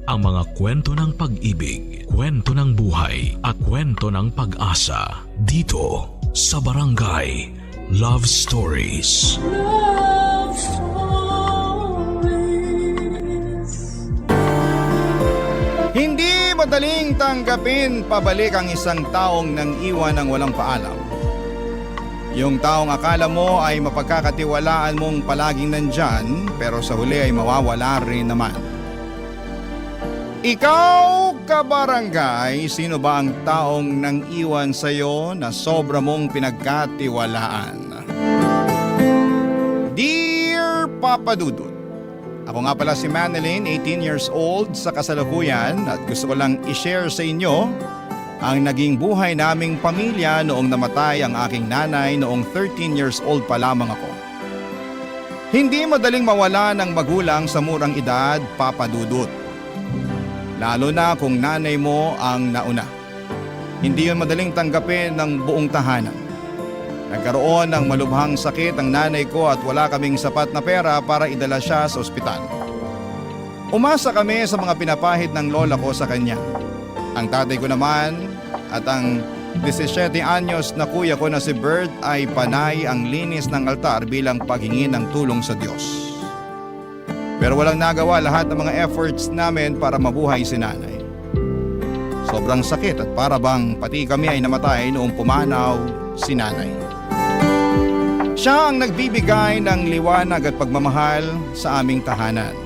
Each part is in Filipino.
ang mga kwento ng pag-ibig, kwento ng buhay at kwento ng pag-asa dito sa Barangay Love Stories. Love Stories. Hindi madaling tanggapin pabalik ang isang taong nang iwan ng walang paalam. Yung taong akala mo ay mapagkakatiwalaan mong palaging nandyan, pero sa huli ay mawawala rin naman. Ikaw, kabarangay, sino ba ang taong nang iwan sa'yo na sobra mong pinagkatiwalaan? Dear Papa Dudut, ako nga pala si Manilyn, 18 years old sa kasalukuyan, at gusto ko lang i-share sa inyo ang naging buhay naming pamilya noong namatay ang aking nanay noong 13 years old pa lamang ako. Hindi madaling mawala ng magulang sa murang edad, Papa Dudut. Lalo na kung nanay mo ang nauna. Hindi yun madaling tanggapin ng buong tahanan. Nagkaroon ng malubhang sakit ang nanay ko at wala kaming sapat na pera para idala siya sa ospital. Umasa kami sa mga pinapahid ng lola ko sa kanya. Ang tatay ko naman at ang 17 anyos na kuya ko na si Bert ay panay ang linis ng altar bilang paghingi ng tulong sa Diyos. Pero walang nagawa lahat ng mga efforts namin para mabuhay si nanay. Sobrang sakit at para bang pati kami ay namatay noong pumanaw si nanay. Siya ang nagbibigay ng liwanag at pagmamahal sa aming tahanan.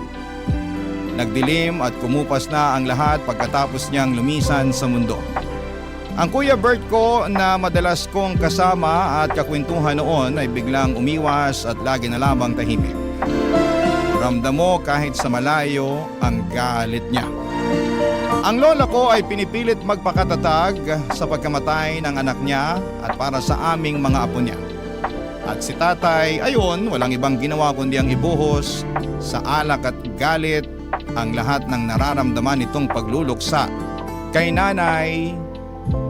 Nagdilim at kumupas na ang lahat pagkatapos niyang lumisan sa mundo. Ang Kuya Bert ko na madalas kong kasama at kakwentuhan noon ay biglang umiwas at lagi na lamang tahimik. Ramdam mo kahit sa malayo ang galit niya. Ang lola ko ay pinipilit magpakatatag sa pagkamatay ng anak niya at para sa aming mga apo niya. At si tatay, ayon, walang ibang ginawa kundi ang ibuhos sa alak at galit ang lahat ng nararamdaman nitong pagluluksa kay Nanay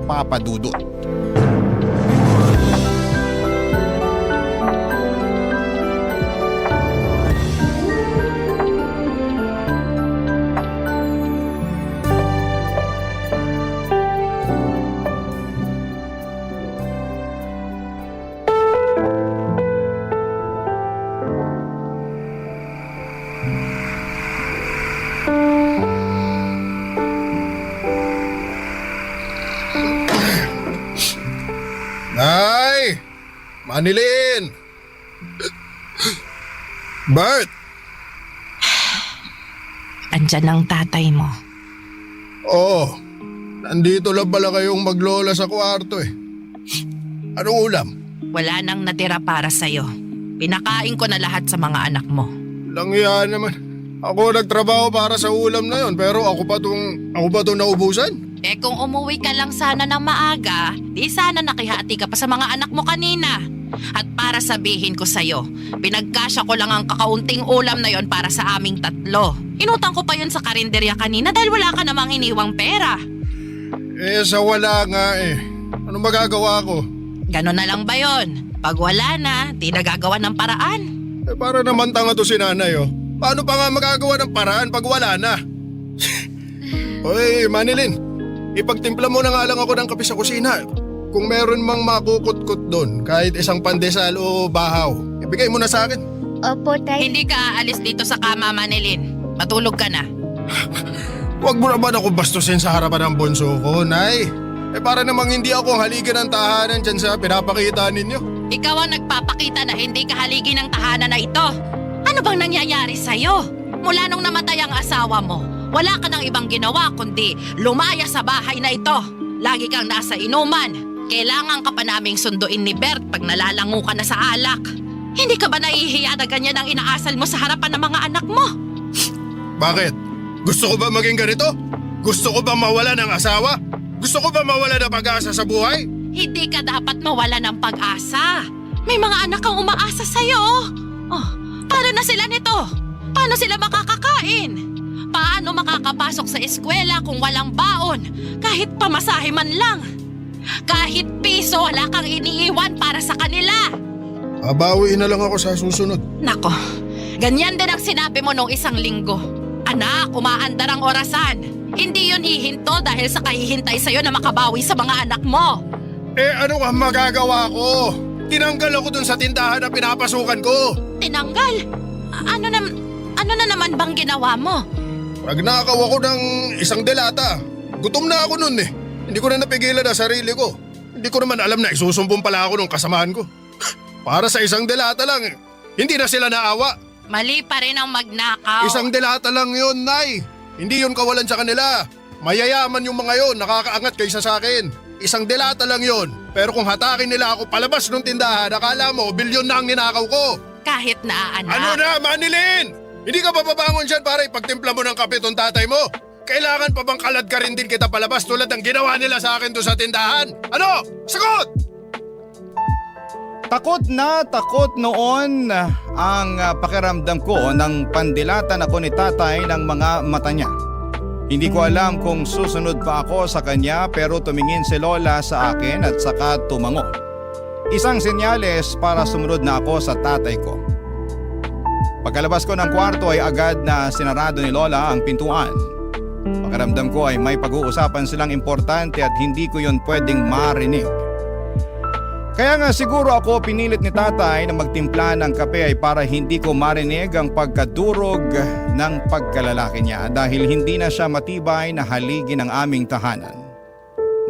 Papa Dudut. Nay! Manilyn! Bert! Andyan ang tatay mo. Oo, nandito lang pala kayong maglola sa kwarto eh. Anong ulam? Wala nang natira para sa'yo. Pinakain ko na lahat sa mga anak mo. Langya naman. Ako nagtrabaho para sa ulam na yon, pero ako pa tong naubusan? Eh kung umuwi ka lang sana ng maaga, di sana nakihati ka pa sa mga anak mo kanina. At para sabihin ko sa'yo, pinagkasya ko lang ang kakaunting ulam na yon para sa aming tatlo. Inutang ko pa yon sa karinderya kanina dahil wala ka namang iniwang pera. Eh sa wala nga eh. Ano magagawa ko? Ganon na lang ba yon? Pag wala na, di nagagawa ng paraan. Eh para naman tanga to si nanay oh. Paano pa nga magagawa ng paraan pag wala na? Hoy Manilyn, ipagtimpla mo na nga lang ako ng kape sa kusina. Kung meron mang makukut-kut doon, kahit isang pandesal o bahaw, ibigay mo na sa akin. Opo, tay. Hindi ka aalis dito sa kama, Manilyn. Matulog ka na. Huwag mo naman ako bastusin sa harapan ng bunso ko, Nay. Eh para namang hindi ako haligan ng tahanan dyan sa pinapakita ninyo. Ikaw ang nagpapakita na hindi ka haligi ng tahanan na ito. Ano bang nangyayari sa'yo? Mula nung namatay ang asawa mo, wala ka nang ibang ginawa kundi lumaya sa bahay na ito. Lagi kang nasa inuman. Kailangan ka pa naming sunduin ni Bert pag nalalango ka na sa alak. Hindi ka ba nahihiya na ganyan ang inaasal mo sa harapan ng mga anak mo? Bakit? Gusto ko ba maging ganito? Gusto ko ba mawala ng asawa? Gusto ko ba mawala ng pag-asa sa buhay? Hindi ka dapat mawala ng pag-asa. May mga anak kang umaasa sa'yo. Oh, paano na sila nito? Paano sila makakakain? Paano makakapasok sa eskwela kung walang baon? Kahit pamasahe man lang. Kahit piso, wala kang iniiwan para sa kanila. Babawiin na lang ako sa susunod. Nako, ganyan din ang sinabi mo nung isang linggo. Anak, umaandar ang orasan. Hindi yun hihinto dahil sa kahihintay sa'yo na makabawi sa mga anak mo. Ano ang magagawa ko? Tinanggal ako dun sa tindahan na pinapasukan ko. Tinanggal? Ano na naman bang ginawa mo? Nagnakaw ako ng isang delata. Gutom na ako nun eh. Hindi ko na napigilan ang sarili ko. Hindi ko naman alam na isusumbong pala ako ng kasamahan ko. Para sa isang delata lang, hindi na sila naawa. Mali pa rin ang magnakaw. Isang delata lang yun, Nay. Hindi yun kawalan sa kanila. Mayayaman yung mga yun, nakakaangat kaysa sa akin. Isang delata lang yun. Pero kung hatakin nila ako palabas ng tindahan, akala mo, bilyon na ang ninakaw ko. Kahit na anak. Ano na, Manilin? Hindi ka pa pabangon dyan para ipagtimpla mo ng kape tong tatay mo? Kailangan pa bang kalad ka rin din kita palabas tulad ng ginawa nila sa akin doon sa tindahan? Ano? Sagot! Takot na takot noon ang pakiramdam ko nang pandilatan ako ni tatay ng mga mata niya. Hindi ko alam kung susunod pa ako sa kanya pero tumingin si Lola sa akin at saka tumango. Isang senyales para sumunod na ako sa tatay ko. Pagkalabas ko ng kwarto ay agad na sinarado ni Lola ang pintuan. Pakiramdam ko ay may pag-uusapan silang importante at hindi ko yun pwedeng marinig. Kaya nga siguro ako pinilit ni tatay na magtimpla ng kape ay para hindi ko marinig ang pagkadurog ng pagkalalaki niya dahil hindi na siya matibay na haligi ng aming tahanan.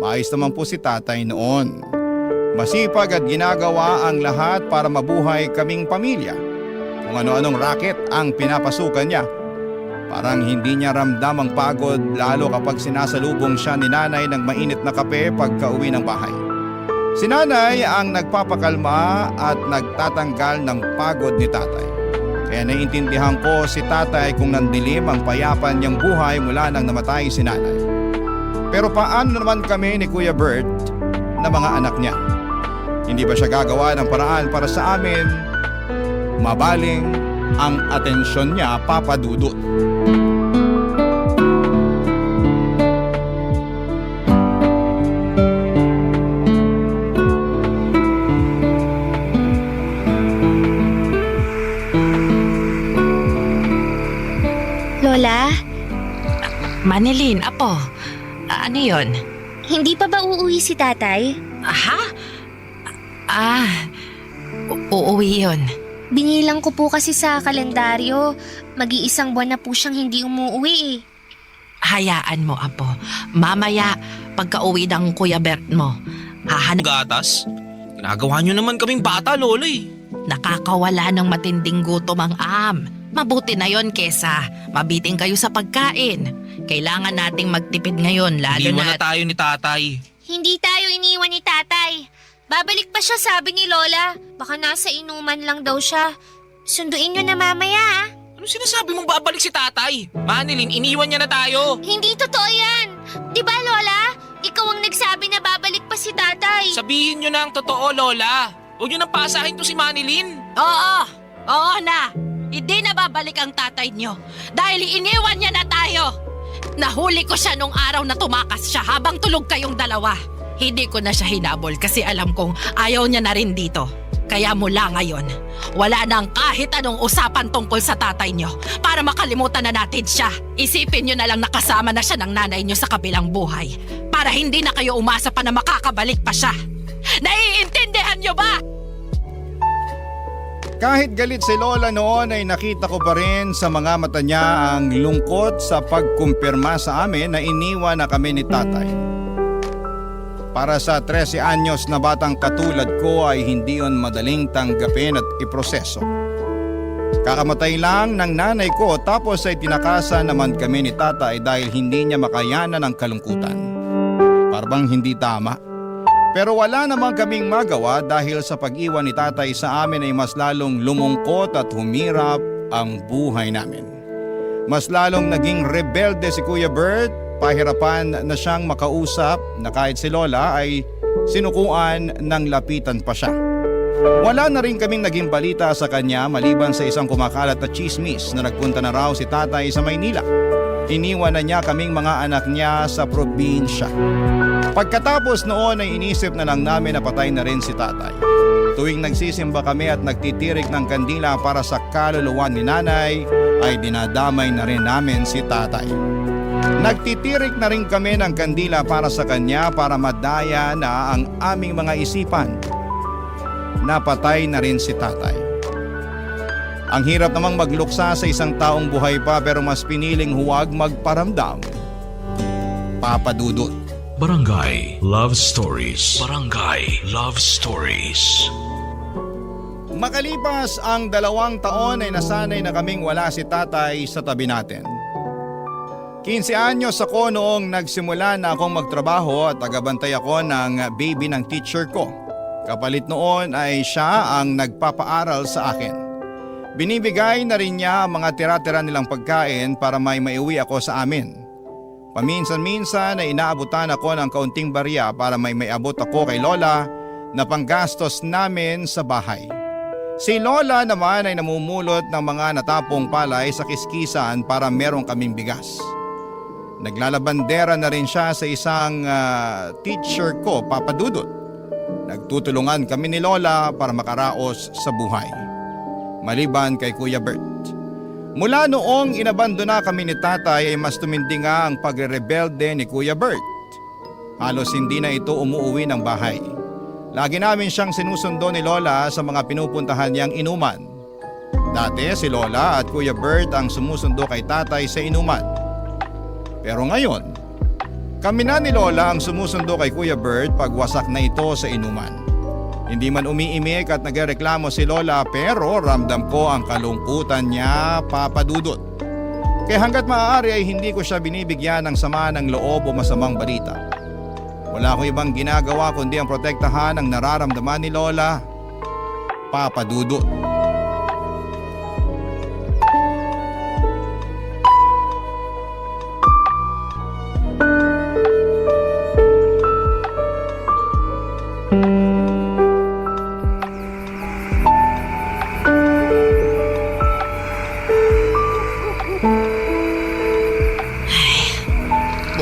Maayos naman po si tatay noon. Masipag at ginagawa ang lahat para mabuhay kaming pamilya. Kung ano-anong racket ang pinapasukan niya. Parang hindi niya ramdam ang pagod lalo kapag sinasalubong siya ni nanay ng mainit na kape pagka uwi ng bahay. Si nanay ang nagpapakalma at nagtatanggal ng pagod ni tatay. Kaya naiintindihan ko si tatay kung nandilim ang payapa niyang buhay mula nang namatay si nanay. Pero paano naman kami ni Kuya Bert na mga anak niya? Hindi ba siya gagawa ng paraan para sa amin? Mabaling ang atensyon niya, Papa Dudut. Lola, Manilin, apo. Ano yun? hindi pa ba uuwi si tatay? Ha? Uuwi yun. Binilang ko po kasi sa kalendaryo. Mag-iisang buwan na po siyang hindi umuwi eh. Hayaan mo, apo. Mamaya, pagka-uwi ng Kuya Bert mo, hahanap. Gatas? Ginagawa nyo naman kaming bata, Lola eh. Nakakawala ng matinding gutom ang Mabuti na yon kesa mabiting kayo sa pagkain. Kailangan nating magtipid ngayon lalo Iniwan na... na tayo ni tatay. Hindi tayo iniwan ni tatay. Babalik pa siya, sabi ni Lola. Baka nasa inuman lang daw siya. Sunduin niyo na mamaya ah. Ano sinasabi mong babalik si tatay? Manilin, iniwan niya na tayo. Hindi totoo yan. Di ba Lola? Ikaw ang nagsabi na babalik pa si tatay. Sabihin nyo na ang totoo, Lola. Huwag nyo nang pasahin to si Manilin. Oo na. Hindi na babalik ang tatay niyo dahil iniwan niya na tayo. Nahuli ko siya nung araw na tumakas siya habang tulog kayong dalawa. Hindi ko na siya hinabol kasi alam kong ayaw niya na rin dito. Kaya mula ngayon, wala nang kahit anong usapan tungkol sa tatay niyo para makalimutan na natin siya. Isipin niyo na lang nakasama na siya ng nanay niyo sa kabilang buhay para hindi na kayo umasa pa na makakabalik pa siya. Naiintindihan niyo ba? Kahit galit si Lola noon ay nakita ko pa rin sa mga mata niya ang lungkot sa pagkumpirma sa amin na iniwan na kami ni tatay. Para sa 13 anyos na batang katulad ko ay hindi yon madaling tanggapin at iproseso. Kakamatay lang ng nanay ko tapos ay tinakasan naman kami ni tatay dahil hindi niya makayanan ang kalungkutan. Parang hindi tama. Pero wala naman kaming magawa dahil sa pag-iwan ni tatay sa amin ay mas lalong lumungkot at humirap ang buhay namin. Mas lalong naging rebelde si Kuya Bert, pahirapan na siyang makausap na kahit si Lola ay sinukuan ng lapitan pa siya. Wala na rin kaming naging balita sa kanya maliban sa isang kumakalat na chismis na nagpunta na raw si tatay sa Maynila. iniwan na niya kaming mga anak niya sa probinsya. Pagkatapos noon ay inisip na lang namin na patay na rin si tatay. Tuwing nagsisimba kami at nagtitirik ng kandila para sa kaluluwa ni nanay, ay dinadamay na rin namin si tatay. Nagtitirik na rin kami ng kandila para sa kanya para madaya na ang aming mga isipan. Napatay na rin si tatay. Ang hirap namang magluksa sa isang taong buhay pa pero mas piniling huwag magparamdam. Papa Dudut. Barangay Love Stories. Barangay Love Stories. Makalipas ang 2 taon ay nasanay na kaming wala si tatay sa tabi natin. 15 anyos ako noong nagsimula na akong magtrabaho at tagabantay ako ng baby ng teacher ko. Kapalit noon ay siya ang nagpapaaral sa akin. Binibigay na rin niya ang mga tira-tira nilang pagkain para may maiuwi ako sa amin. Paminsan-minsan ay inaabutan ako ng kaunting barya para may maiabot ako kay Lola na panggastos namin sa bahay. Si Lola naman ay namumulot ng mga natapong palay sa kiskisan para meron kaming bigas. Naglalabandera na rin siya sa isang teacher ko, Papa Dudut. Nagtutulungan kami ni Lola para makaraos sa buhay. Maliban kay Kuya Bert. Mula noong inabandona kami ni tatay ay mas tumindi nga ang pagre-rebelde ni Kuya Bert. Halos hindi na ito umuuwi ng bahay. Lagi namin siyang sinusundo ni Lola sa mga pinupuntahan niyang inuman. Dati si Lola at Kuya Bert ang sumusundo kay tatay sa inuman. Pero ngayon, kami na ni Lola ang sumusundo kay Kuya Bert pag wasak na ito sa inuman. Hindi man umiimik at nagreklamo si Lola pero ramdam ko ang kalungkutan niya, Papa Dudut. Kaya hanggat maaari ay hindi ko siya binibigyan ng sama ng loob o masamang balita. Wala akong ibang ginagawa kundi ang protektahan ang nararamdaman ni Lola, Papa Dudut.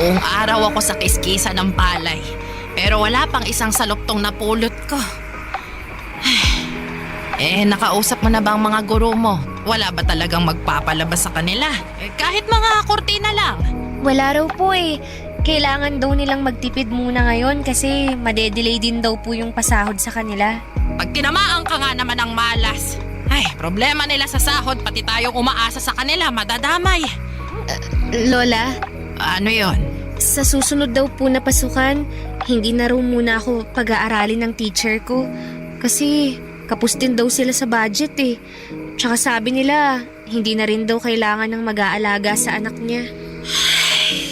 Buong araw ako sa kiskisa ng palay, pero wala pang isang saluktong napulot ko. Nakausap mo na ba ang mga guro mo? Wala ba talagang magpapalabas sa kanila? Kahit mga kurtina lang. Wala raw po eh. Kailangan daw nilang magtipid muna ngayon kasi madedelay din daw po yung pasahod sa kanila. Pag tinamaan ka nga naman ng malas, problema nila sa sahod, pati tayong umaasa sa kanila, madadamay. Lola, Ano yon? sa susunod daw po na pasukan, hindi na raw muna ako pag-aaralin ng teacher ko. Kasi kapos din daw sila sa budget eh. Tsaka sabi nila, hindi na rin daw kailangan ng mag-aalaga sa anak niya.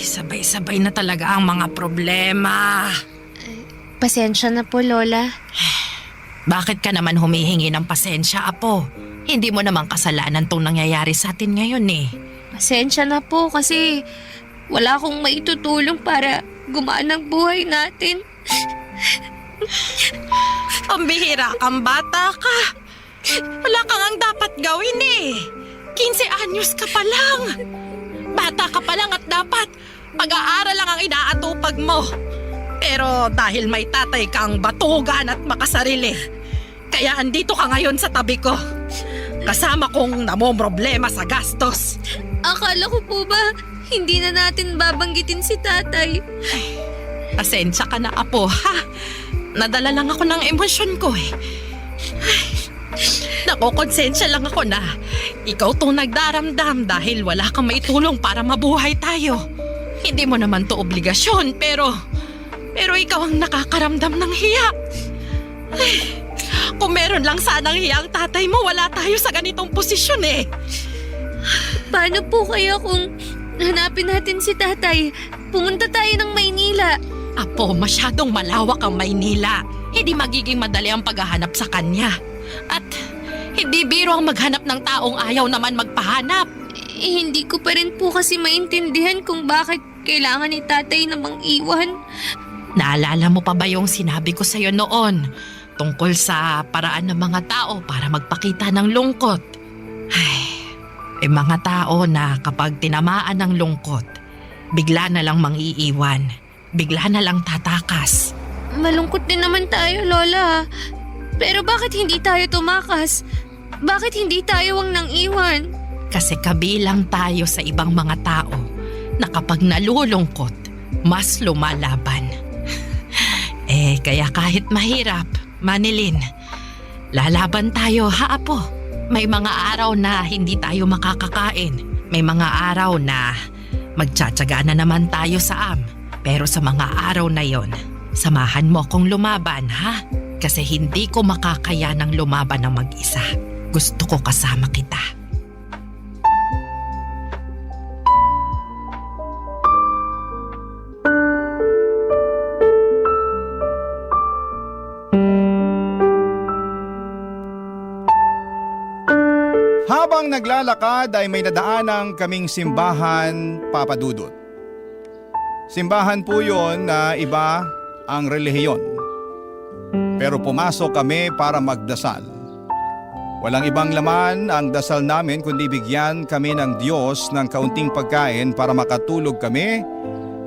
Sabay-sabay na talaga ang mga problema. Pasensya na po, Lola. Bakit ka naman humihingi ng pasensya, Apo? Hindi mo naman kasalanan tong nangyayari sa atin ngayon eh. Pasensya na po kasi wala akong maitutulong para gumaan ang buhay natin. Pambihira kang bata ka. Wala kang ang dapat gawin eh. 15 anyos ka pa lang. Bata ka pa lang at dapat pag-aaral lang ang inaatupag mo. Pero dahil may tatay kang batugan at makasarili, kaya andito ka ngayon sa tabi ko. Kasama kong namomroblema sa gastos. Akala ko po ba hindi na natin babanggitin si tatay? Pasensya ka na, Apo, ha? Nadala lang ako ng emosyon ko eh. Nakokonsensya lang ako na ikaw tong nagdaramdam dahil wala kang maitulong para mabuhay tayo. Hindi mo naman to obligasyon pero ikaw ang nakakaramdam ng hiya. Kung meron lang sanang hiya ang tatay mo, wala tayo sa ganitong posisyon eh. Paano po kaya kung hanapin natin si tatay? Pumunta tayo ng Maynila. Apo, masyadong malawak ang Maynila. Hindi magiging madali ang paghahanap sa kanya. At hindi biro ang maghanap ng taong ayaw naman magpahanap. Hindi ko pa rin po kasi maintindihan kung bakit kailangan ni tatay namang iwan. Naalala mo pa ba yung sinabi ko sa'yo noon tungkol sa paraan ng mga tao para magpakita ng lungkot? May mga tao na kapag tinamaan ng lungkot, bigla na lang mangiiwan, bigla na lang tatakas. Malungkot din naman tayo, Lola. Pero bakit hindi tayo tumakas? Bakit hindi tayo ang nang iwan? Kasi kabilang tayo sa ibang mga tao na kapag nalulungkot, mas lumalaban. Kaya kahit mahirap, Manilin, lalaban tayo, ha Apo? May mga araw na hindi tayo makakakain. May mga araw na magtsatsaga na naman tayo sa Pero sa mga araw na yon, samahan mo kong lumaban, ha? Kasi hindi ko makakaya ng lumaban ng mag-isa. Gusto ko kasama kita. Habang naglalakad ay may nadaanang kaming simbahan, Papa Dudut. Simbahan po yun na iba ang relihiyon. Pero pumasok kami para magdasal. Walang ibang laman ang dasal namin kundi bigyan kami ng Diyos ng kaunting pagkain para makatulog kami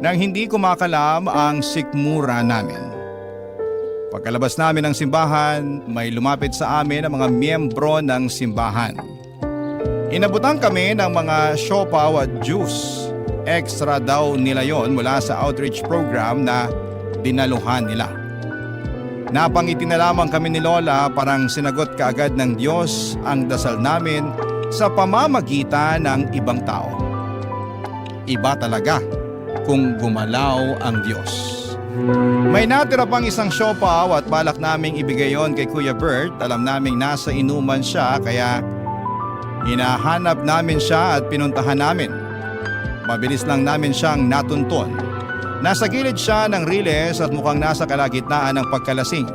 nang hindi kumakalam ang sikmura namin. Pagkalabas namin ng simbahan, may lumapit sa amin ang mga miyembro ng simbahan. Inabutan kami ng mga siopaw at juice. Extra daw nila yon mula sa outreach program na dinaluhan nila. Napangiti na lamang kami ni Lola, parang sinagot kaagad ng Diyos ang dasal namin sa pamamagitan ng ibang tao. Iba talaga kung gumalaw ang Diyos. May natira pang isang siopaw at balak naming ibigay yon kay Kuya Bert. Alam naming nasa inuman siya kaya hinahanap namin siya at pinuntahan namin. Mabilis lang namin siyang natunton. Nasa gilid siya ng riles at mukhang nasa kalagitnaan ng pagkalasing.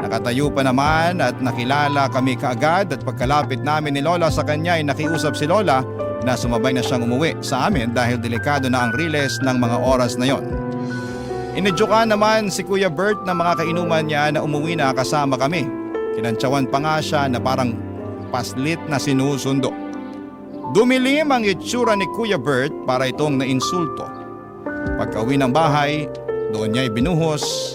Nakatayo pa naman at nakilala kami kaagad at pagkalapit namin ni Lola sa kanya ay nakiusap si Lola na sumabay na siyang umuwi sa amin dahil delikado na ang riles ng mga oras na yon. Inedyokan naman si Kuya Bert na mga kainuman niya na umuwi na kasama kami. Kinantsawan pa nga siya na parang paslit na sinusundo. Dumilim ang itsura ni Kuya Bert para itong nainsulto. Pagka-uwi ng bahay, doon niya ibinuhos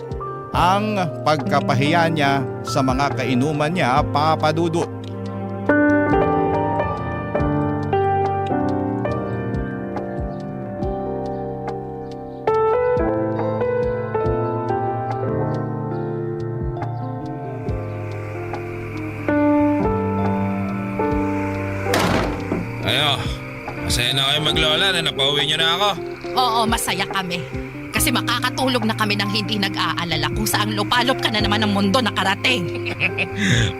ang pagkapahiya niya sa mga kainuman niya, Papa Dudut. Masaya na kayo maglola na napauwi niyo na ako. Oo, masaya kami. Kasi makakatulog na kami ng hindi nag-aalala kung saang lupalop ka na naman ng mundo nakarating.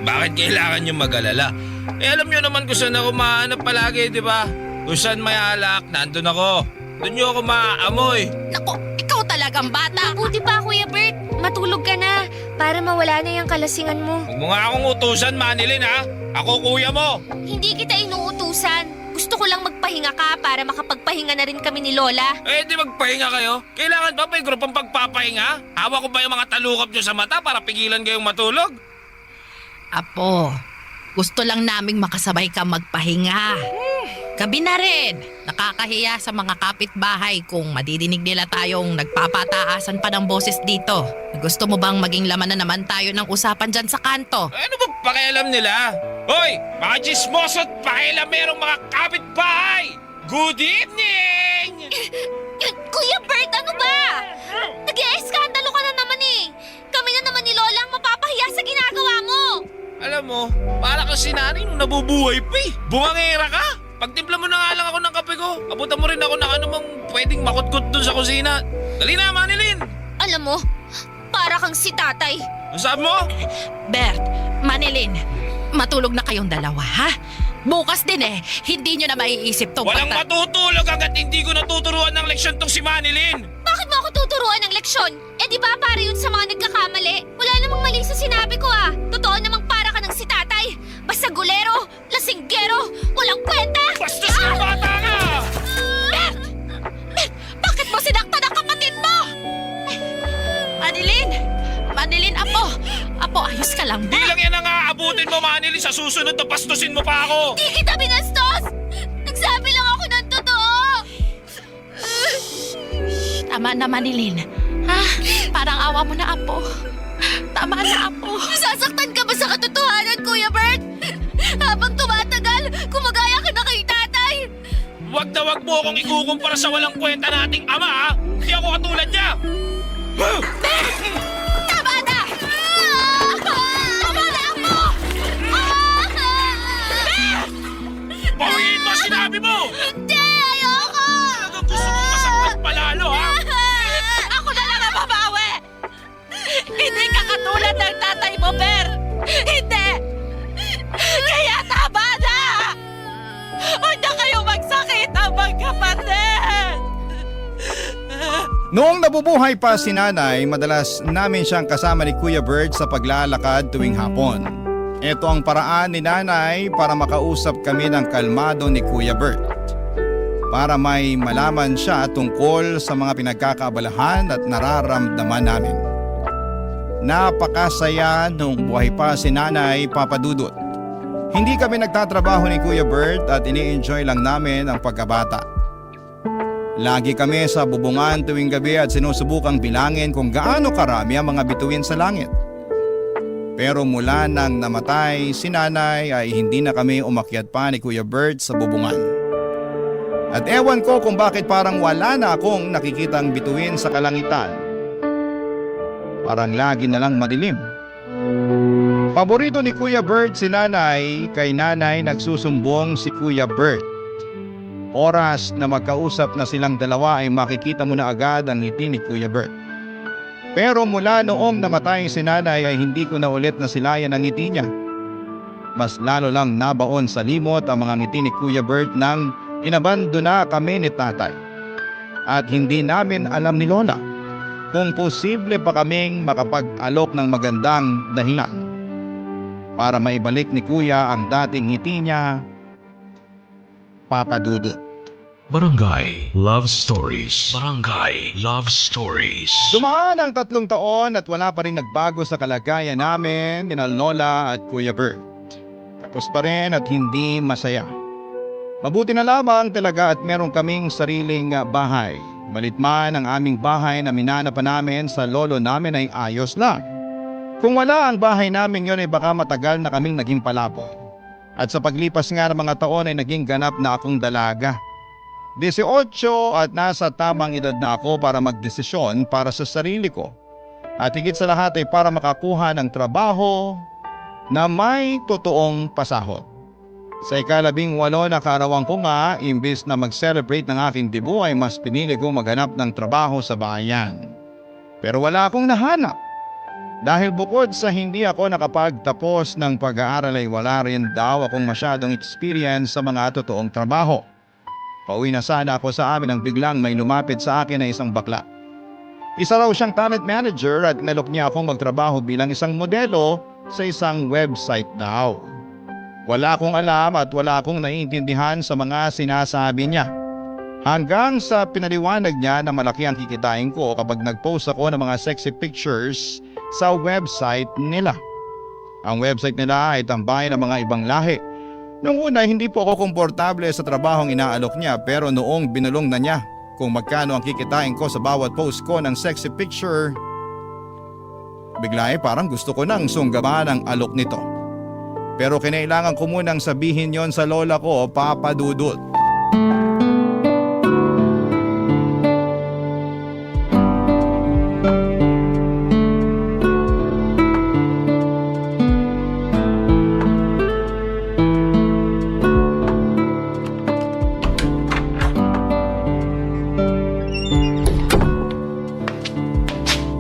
Bakit kailangan niyo mag-alala? Alam niyo naman kung saan ako mahanap palagi, di ba? Kung saan may alak, nandun ako. Doon niyo ako maaamoy. Naku, ikaw talagang bata. Buti pa, Kuya Bert. Matulog ka na para mawala na yung kalasingan mo. Huwag mo nga akong utusan, Manilin, ha? Ako kuya mo. Hindi kita inuutusan. Gusto ko lang magpahinga ka para makapagpahinga na rin kami ni Lola. Di magpahinga kayo. Kailangan ba may grupang pagpapahinga? Hawa ko ba yung mga talukap niyo sa mata para pigilan kayong matulog? Apo, gusto lang naming makasabay ka magpahinga. Gabi na rin. Nakakahiya sa mga kapitbahay kung madidinig nila tayong nagpapataasan pa ng boses dito. Gusto mo bang maging laman na naman tayo ng usapan dyan sa kanto? Ano ba pakialam nila? Hoy, mga chismoso't pakialamerong mga kapitbahay! Good evening! Kuya Bert, ano ba? Nag-e-eskandalo ka na naman eh. Kami na naman ni Lola ang mapapahiya sa ginagawa mo. Alam mo, para kang sinanay nung nabubuhay pa eh. Bungangera ka! Pagtimpla mo na nga lang ako ng kape ko. Abutan mo rin ako ng anumang pwedeng makutkot dun sa kusina. Dali na, Manilin! Alam mo, para kang si tatay. Ano sabi mo? Bert, Manilin, matulog na kayong dalawa, ha? Bukas din hindi nyo na maiisip tong Walang matutulog hanggat hindi ko natuturuan ng leksyon tong si Manilin. Bakit mo ako tuturuan ng leksyon? Di ba para yun sa mga nagkakamali? Wala namang mali sa sinabi ko Totoo namang para ka ng si tatay. Basta gulero, lasinggero, walang kwenta. Bastos ka, bata ka! Bert! Bert, bakit mo sinaktan ang kapatid mo? Manilin, Apo, ayos ka lang ba? Di lang yan ang aabutin mo, Manilin. Sa susunod na pastusin mo pa ako. Di kita binastos! Tama na, Manilin. Ha? Parang awa mo na, Apo. Tama na, Apo. Nasasaktan ka ba sa katotohanan, Kuya Bert? Habang tumatagal, kumagaya ka na kay tatay. Wag na wag mo akong ikukumpara sa walang kwenta nating ama, ha? Hindi ako katulad niya! Tama na! Tama na, Apo! Bawiin mo ang sinabi mo! Hindi, ayoko! Talagang gusto mong masaktan palalo, ha? Ako na lang ang babawi! Hindi ka katulad ng tatay mo, Ber! Hindi! Kaya tama na! Huwag na kayo magsakit ang magkapatid! Noong nabubuhay pa si nanay, madalas namin siyang kasama ni Kuya Bert sa paglalakad tuwing hapon. Ito ang paraan ni nanay para makausap kami ng kalmado ni Kuya Bert. Para may malaman siya tungkol sa mga pinagkakaabalahan at nararamdaman namin. Napakasaya nung buhay pa si nanay, Papa Dudut. Hindi kami nagtatrabaho ni Kuya Bert at ini-enjoy lang namin ang pagkabata. Lagi kami sa bubungan tuwing gabi at sinusubukang bilangin kung gaano karami ang mga bituin sa langit. Pero mula nang namatay si nanay ay hindi na kami umakyat pa ni Kuya Bert sa bubungan. At ewan ko kung bakit parang wala na akong nakikitang bituin sa kalangitan. Parang lagi na lang madilim. Paborito ni Kuya Bert si nanay, kay nanay nagsusumbong si Kuya Bert. Oras na magkausap na silang dalawa ay makikita mo na agad ang ngiti ni Kuya Bert. Pero mula noong namatay si nanay ay hindi ko na ulit nasilayan ang ngiti niya. Mas lalo lang nabaon sa limot ang mga ngiti ni Kuya Bert nang inabandona kami ni tatay. At hindi namin alam ni Lola kung posible pa kaming makapag-alok ng magandang dahilan para maibalik ni Kuya ang dating ngiti niya, Papa Dudut. Barangay Love Stories. Barangay Love Stories. Dumaan ang 3 taon at wala pa rin nagbago sa kalagayan namin ni Lola at Kuya Bert. Tapos pa rin at hindi masaya. Mabuti na lamang talaga at meron kaming sariling bahay. Malit man ang aming bahay na minana pa namin sa lolo namin ay ayos lang. Kung wala ang bahay namin yon ay baka matagal na kaming naging palabo. At sa paglipas nga ng mga taon ay naging ganap na akong dalaga. 18 at nasa tamang edad na ako para magdesisyon para sa sarili ko. At higit sa lahat ay para makakuha ng trabaho na may totoong pasahod. Sa ika-18 na kaarawan ko nga, imbis na mag-celebrate ng aking debut ay mas pinili ko maghanap ng trabaho sa bayan. Pero wala akong nahanap. Dahil bukod sa hindi ako nakapagtapos ng pag-aaral ay wala rin daw akong masyadong experience sa mga totoong trabaho. Pauwi na sana ako sa amin nang biglang may lumapit sa akin na isang bakla. Isa raw siyang talent manager at nalok niya akong magtrabaho bilang isang modelo sa isang website daw. Wala akong alam at wala akong naiintindihan sa mga sinasabi niya. Hanggang sa pinaliwanag niya na malaki ang kikitain ko kapag nag-post ako ng mga sexy pictures sa website nila. Ang website nila ay tambay ng mga ibang lahi. Noong una hindi po ako komportable sa trabahong inaalok niya pero noong binulong na niya kung magkano ang kikitain ko sa bawat post ko ng sexy picture, bigla ay parang gusto ko nang sunggaban ang alok nito. Pero kinailangan ko munang sabihin yon sa lola ko, Papa Dudut.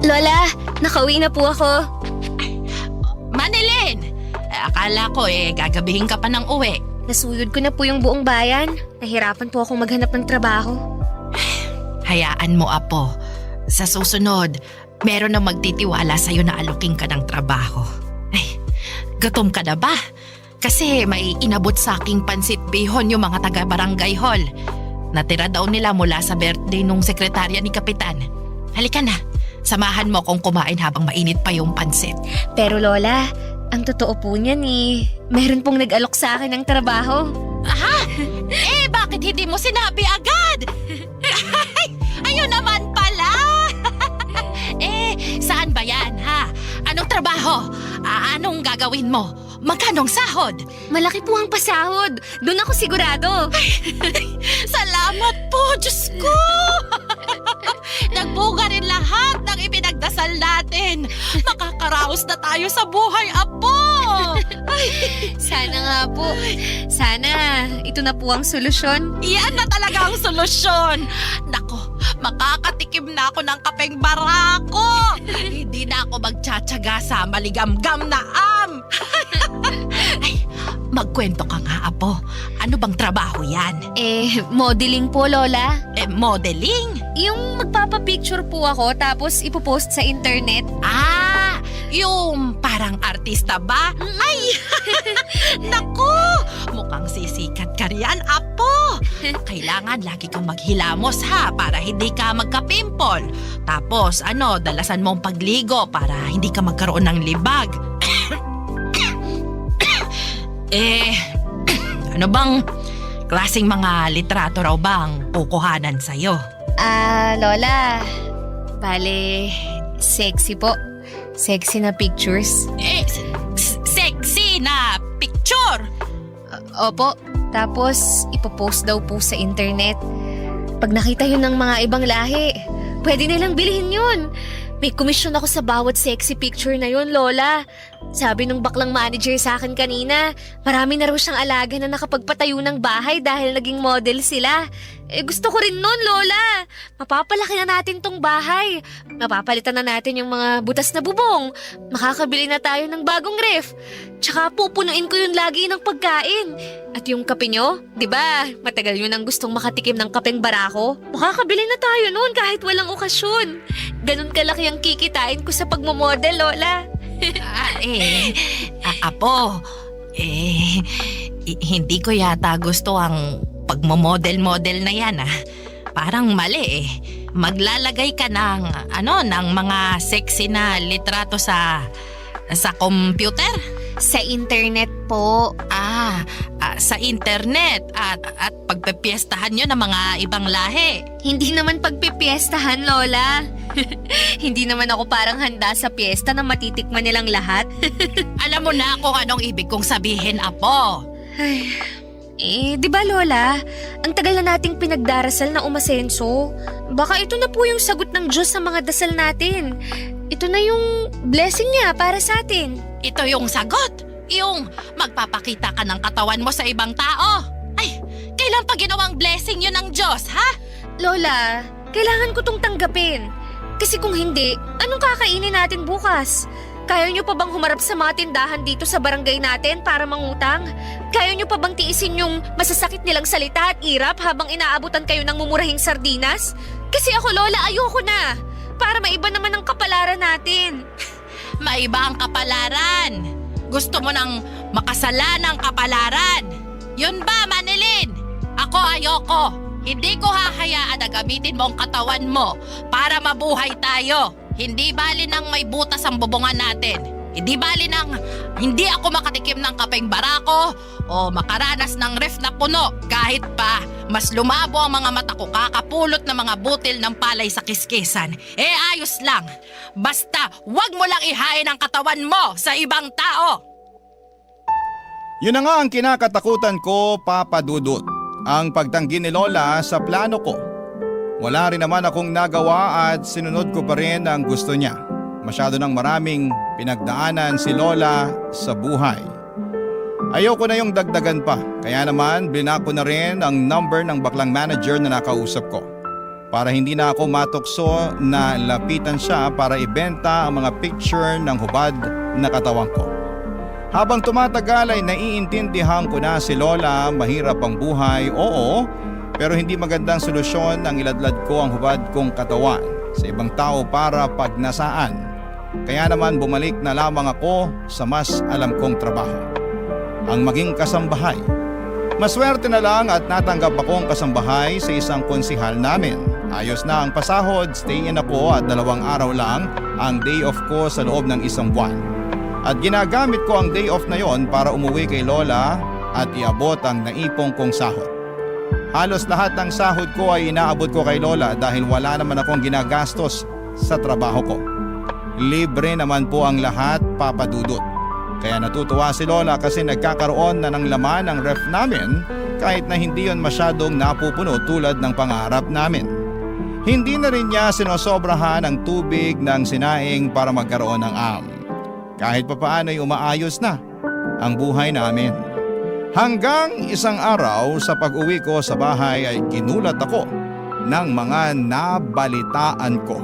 Lola, nakauwi na po ako. Manilin! Akala ko gagabihin ka pa ng uwi. Nasuyod ko na po yung buong bayan. Nahirapan po akong maghanap ng trabaho. Hayaan mo, Apo. Sa susunod, meron na magtitiwala sa'yo na aloking ka ng trabaho. Ay, gutom ka na ba? Kasi may inabot sa aking pansit bihon yung mga taga-barangay hall. Natira daw nila mula sa birthday nung sekretarya ni Kapitan. Halika na, samahan mo akong kumain habang mainit pa yung pansit. Pero Lola, ang totoo po niyan meron pong nag-alok sa akin ng trabaho. Aha! Bakit hindi mo sinabi agad? Ayun naman pala! Anong gagawin mo? Magkanong sahod? Malaki po ang pasahod. Doon ako sigurado. Salamat po, Diyos ko! Nagbuga rin lahat ng ipinagdasal natin. Makakaraos na tayo sa buhay, Apo! Sana nga po. Sana ito na po ang solusyon. Yan na talaga ang solusyon. Nako, makakatikim na ako ng kapeng barako. Hindi na ako magtsatsaga sa maligamgam na Ay, magkwento ka nga, Apo. Ano bang trabaho yan? Modeling po, Lola. Modeling? Yung magpapapicture po ako tapos ipopost sa internet. Yung parang artista ba? Ay! Naku! Mukhang sisikat ka riyan, Apo! Kailangan lagi kang maghilamos ha para hindi ka magka-pimple. Tapos dalasan mong pagligo para hindi ka magkaroon ng libag. Ano bang klaseng mga litrato raw bang kukuhanan sa'yo? Lola. Bale, sexy po. Sexy na pictures. Sexy na picture! Opo. Tapos, ipopost daw po sa internet. Pag nakita yun ng mga ibang lahi, pwede nilang bilhin yun. May komisyon ako sa bawat sexy picture na yun, Lola. Sabi nung baklang manager sa akin kanina, marami na raw siyang alaga na nakapagpatayo ng bahay dahil naging model sila. Gusto ko rin nun, Lola. Mapapalaki na natin tong bahay. Mapapalitan na natin yung mga butas na bubong. Makakabili na tayo ng bagong ref. Tsaka pupunuin ko yun lagi ng pagkain. At yung kape nyo, di ba? Matagal yun ang gustong makatikim ng kapeng barako. Makakabili na tayo nun kahit walang okasyon. Ganun kalaki ang kikitain ko sa pagmamodel, Lola. Apo, hindi ko yata gusto ang pagmamodel-model na yan Parang mali Maglalagay ka ng mga sexy na litrato sa computer? Sa internet po. Sa internet at pagpepiestahan nyo ng mga ibang lahi. Hindi naman pagpipiestahan, Lola. Hindi naman ako parang handa sa piyesta na matitikman nilang lahat. Alam mo na kung anong ibig kong sabihin, Apo. Di ba, Lola? Ang tagal na nating pinagdarasal na umasenso. Baka ito na po yung sagot ng Diyos sa mga dasal natin. Ito na yung blessing niya para sa atin. Ito yung sagot. Yung magpapakita ka ng katawan mo sa ibang tao. Ay, kailan pa ginawang blessing yun ng Diyos, ha? Lola, kailangan ko tong tanggapin. Kasi kung hindi, anong kakainin natin bukas? Kaya niyo pa bang humarap sa mga tindahan dito sa barangay natin para mangutang? Kaya niyo pa bang tiisin yung masasakit nilang salita at irap habang inaabutan kayo ng mumurahing sardinas? Kasi ako, Lola, ayoko na. Para maiba naman ang kapalaran natin. Maiba ang kapalaran. Gusto mo nang makasala ng kapalaran. Yun ba, Manilin? Ako ayoko. Hindi ko hahayaan na gamitin mo ang katawan mo para mabuhay tayo. Hindi bali nang may butas ang bubungan natin. Hindi bali nang hindi ako makatikim ng kapeng barako o makaranas ng ref na puno kahit pa mas lumabo ang mga mata ko kakapulot ng mga butil ng palay sa kiskisan. Ayos lang. Basta wag mo lang ihain ang katawan mo sa ibang tao. Yun na nga ang kinakatakutan ko, Papa Dudut. Ang pagtanggi ni Lola sa plano ko. Wala rin naman akong nagawa at sinunod ko pa rin ang gusto niya. Masyado nang maraming pinagdaanan si Lola sa buhay. Ayoko na yung dagdagan pa, kaya naman blinak ko na rin ang number ng baklang manager na nakausap ko. Para hindi na ako matukso na lapitan siya para ibenta ang mga picture ng hubad na katawan ko. Habang tumatagal ay naiintindihan ko na si Lola, mahirap ang buhay, oo, pero hindi magandang solusyon ang iladlad ko ang hubad kong katawan sa ibang tao para pagnasaan. Kaya naman bumalik na lamang ako sa mas alam kong trabaho, ang maging kasambahay. Maswerte na lang at natanggap akong kasambahay sa isang konsihal namin. Ayos na ang pasahod, stay in ako at 2 araw lang ang day off ko sa loob ng 1 buwan. At ginagamit ko ang day off na yon para umuwi kay Lola at iabot ang naipong kong sahod. Halos lahat ng sahod ko ay inaabot ko kay Lola dahil wala naman akong ginagastos sa trabaho ko. Libre naman po ang lahat, Papa Dudut. Kaya natutuwa si Lola kasi nagkakaroon na ng laman ang ref namin kahit na hindi yon masyadong napupuno tulad ng pangarap namin. Hindi na rin niya sinosobrahan ang tubig ng sinaing para magkaroon ng am. Kahit papaano ay umaayos na ang buhay namin. Hanggang isang araw sa pag-uwi ko sa bahay ay ginulat ako ng mga nabalitaan ko.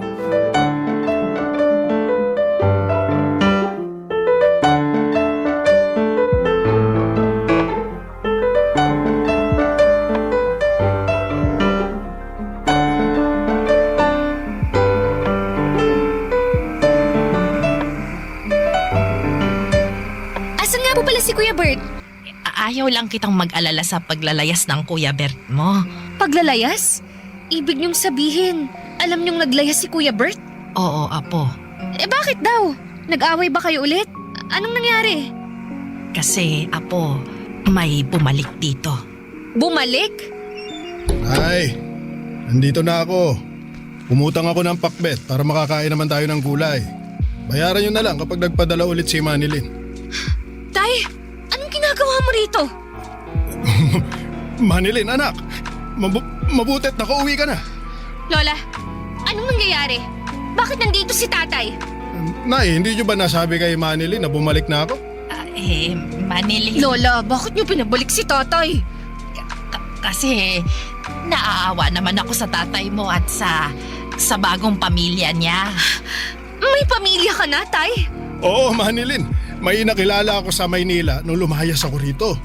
Asan nga po pala si Kuya Bert? Ayaw lang kitang mag-alala sa paglalayas ng Kuya Bert mo. Paglalayas? Ibig niyong sabihin, alam niyong naglayas si Kuya Bert? Oo, Apo. Bakit daw? Nag-away ba kayo ulit? Anong nangyari? Kasi, Apo, may bumalik dito. Bumalik? Ay, nandito na ako. Umutang ako ng pakbet para makakain naman tayo ng gulay. Bayaran nyo na lang kapag nagpadala ulit si Manilyn. Tay, anong ginagawa mo rito? Manilyn, anak. Mabutit nakauwi ka na. Lola, anong nangyayari? Bakit nandito si tatay? Nay, hindi nyo ba nasabi kay Manilyn na bumalik na ako? Manili. Lola, bakit niyo pinabalik si tatay? Kasi naaawa naman ako sa tatay mo at sa bagong pamilya niya. May pamilya ka na, tay? Oo, Manilyn. May nakilala ako sa Maynila nung lumayas ako rito.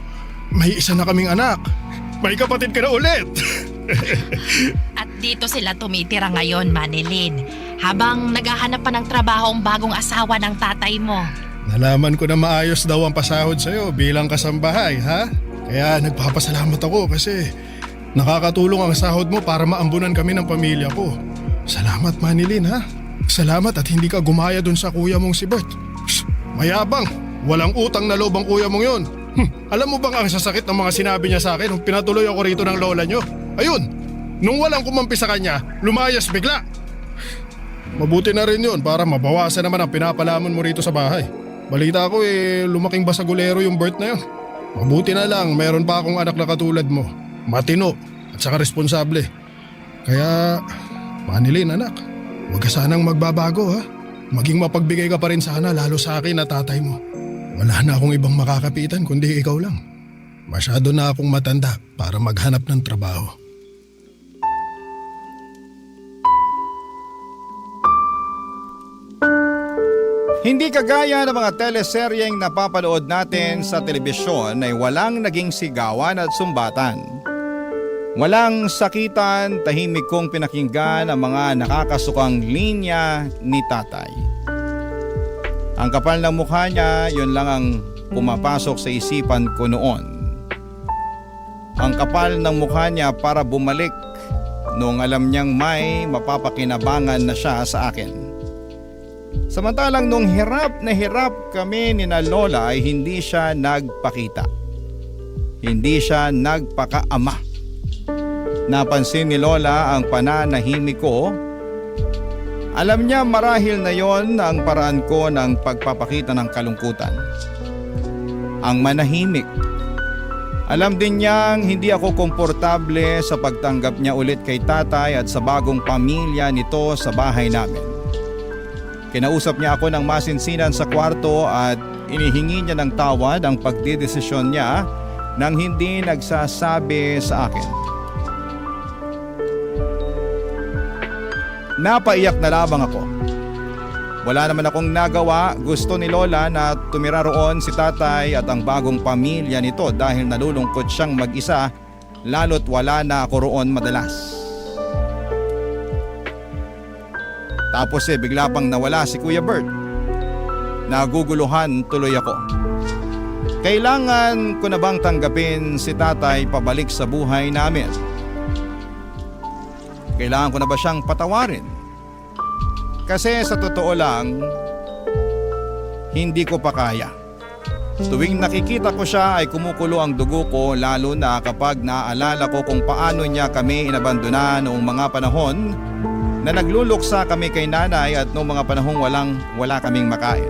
May isa na kaming anak. May kapatid ka na ulit. At dito sila tumitira ngayon, Manilyn. Habang naghahanap pa ng trabaho ang bagong asawa ng tatay mo. Nalaman ko na maayos daw ang pasahod sa'yo bilang kasambahay, ha? Kaya nagpapasalamat ako kasi nakakatulong ang sahod mo para maambunan kami ng pamilya ko. Salamat, Manilyn, ha? Salamat at hindi ka gumaya dun sa kuya mong si Bert. Mayabang, walang utang na loob ang kuya mong yun. Alam mo bang ang sasakit ng mga sinabi niya sa akin nung pinatuloy ako rito ng lola niyo? Ayun, nung walang kumampi sa kanya, lumayas bigla. Mabuti na rin yun para mabawasan naman ang pinapalamon mo rito sa bahay. Balita ko lumaking basagulero yung Bert na yun. Mabuti na lang, meron pa akong anak na katulad mo. Matino at saka responsable. Kaya, Manilyn anak, huwag ka sanang magbabago ha. Maging mapagbigay ka pa rin sana lalo sa akin at tatay mo. Wala na akong ibang makakapitan kundi ikaw lang. Masyado na akong matanda para maghanap ng trabaho. Hindi kagaya ng mga teleseryeng napapanood natin sa telebisyon ay walang naging sigawan at sumbatan. Walang sakitan, tahimik kong pinakinggan ang mga nakakasukang linya ni tatay. Ang kapal ng mukha niya, yun lang ang pumapasok sa isipan ko noon. Ang kapal ng mukha niya para bumalik noong alam niyang may mapapakinabangan na siya sa akin. Samantalang nung hirap na hirap kami ni na Lola ay hindi siya nagpakita. Hindi siya nagpakaama. Napansin ni Lola ang pananahimik ko. Alam niya marahil na yon ang paraan ko ng pagpapakita ng kalungkutan. Ang manahimik. Alam din niyang hindi ako komportable sa pagtanggap niya ulit kay tatay at sa bagong pamilya nito sa bahay namin. Kinausap niya ako ng masinsinan sa kwarto at inihingi niya ng tawad ang pagdidesisyon niya nang hindi nagsasabi sa akin. Napaiyak na lamang ako. Wala naman akong nagawa, gusto ni Lola na tumira roon si tatay at ang bagong pamilya nito dahil nalulungkot siyang mag-isa lalo't wala na ako roon madalas. Tapos bigla pang nawala si Kuya Bert. Naguguluhan tuloy ako. Kailangan ko na bang tanggapin si tatay pabalik sa buhay namin? Kailangan ko na ba siyang patawarin? Kasi sa totoo lang, hindi ko pa kaya. Tuwing nakikita ko siya ay kumukulo ang dugo ko lalo na kapag naaalala ko kung paano niya kami inabandona noong mga panahon na nagluluksa kami kay nanay at noong mga panahong wala kaming makain.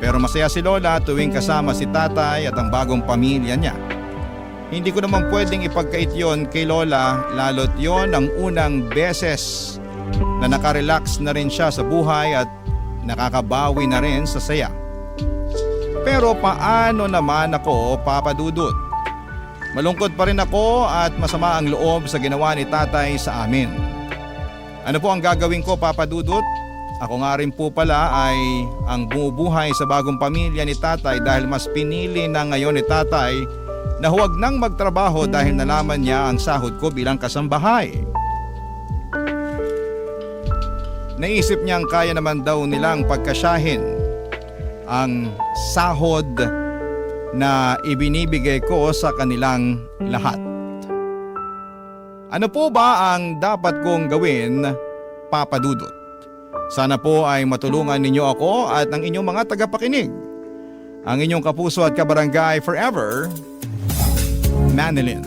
Pero masaya si Lola tuwing kasama si tatay at ang bagong pamilya niya. Hindi ko naman pwedeng ipagkait yon kay Lola, lalo't yon ang unang beses na nakarelax na rin siya sa buhay at nakakabawi na rin sa saya. Pero paano naman ako, Papa Dudut? Malungkot pa rin ako at masama ang loob sa ginawa ni tatay sa amin. Ano po ang gagawin ko, Papa Dudut? Ako nga rin po pala ay ang bumubuhay sa bagong pamilya ni tatay dahil mas pinili na ngayon ni tatay na huwag nang magtrabaho dahil nalaman niya ang sahod ko bilang kasambahay. Naisip niyang kaya naman daw nilang pagkasyahin ang sahod na ibinibigay ko sa kanilang lahat. Ano po ba ang dapat kong gawin, Papa Dudut? Sana po ay matulungan ninyo ako at ang inyong mga tagapakinig. Ang inyong kapuso at kabarangay forever, Manilyn.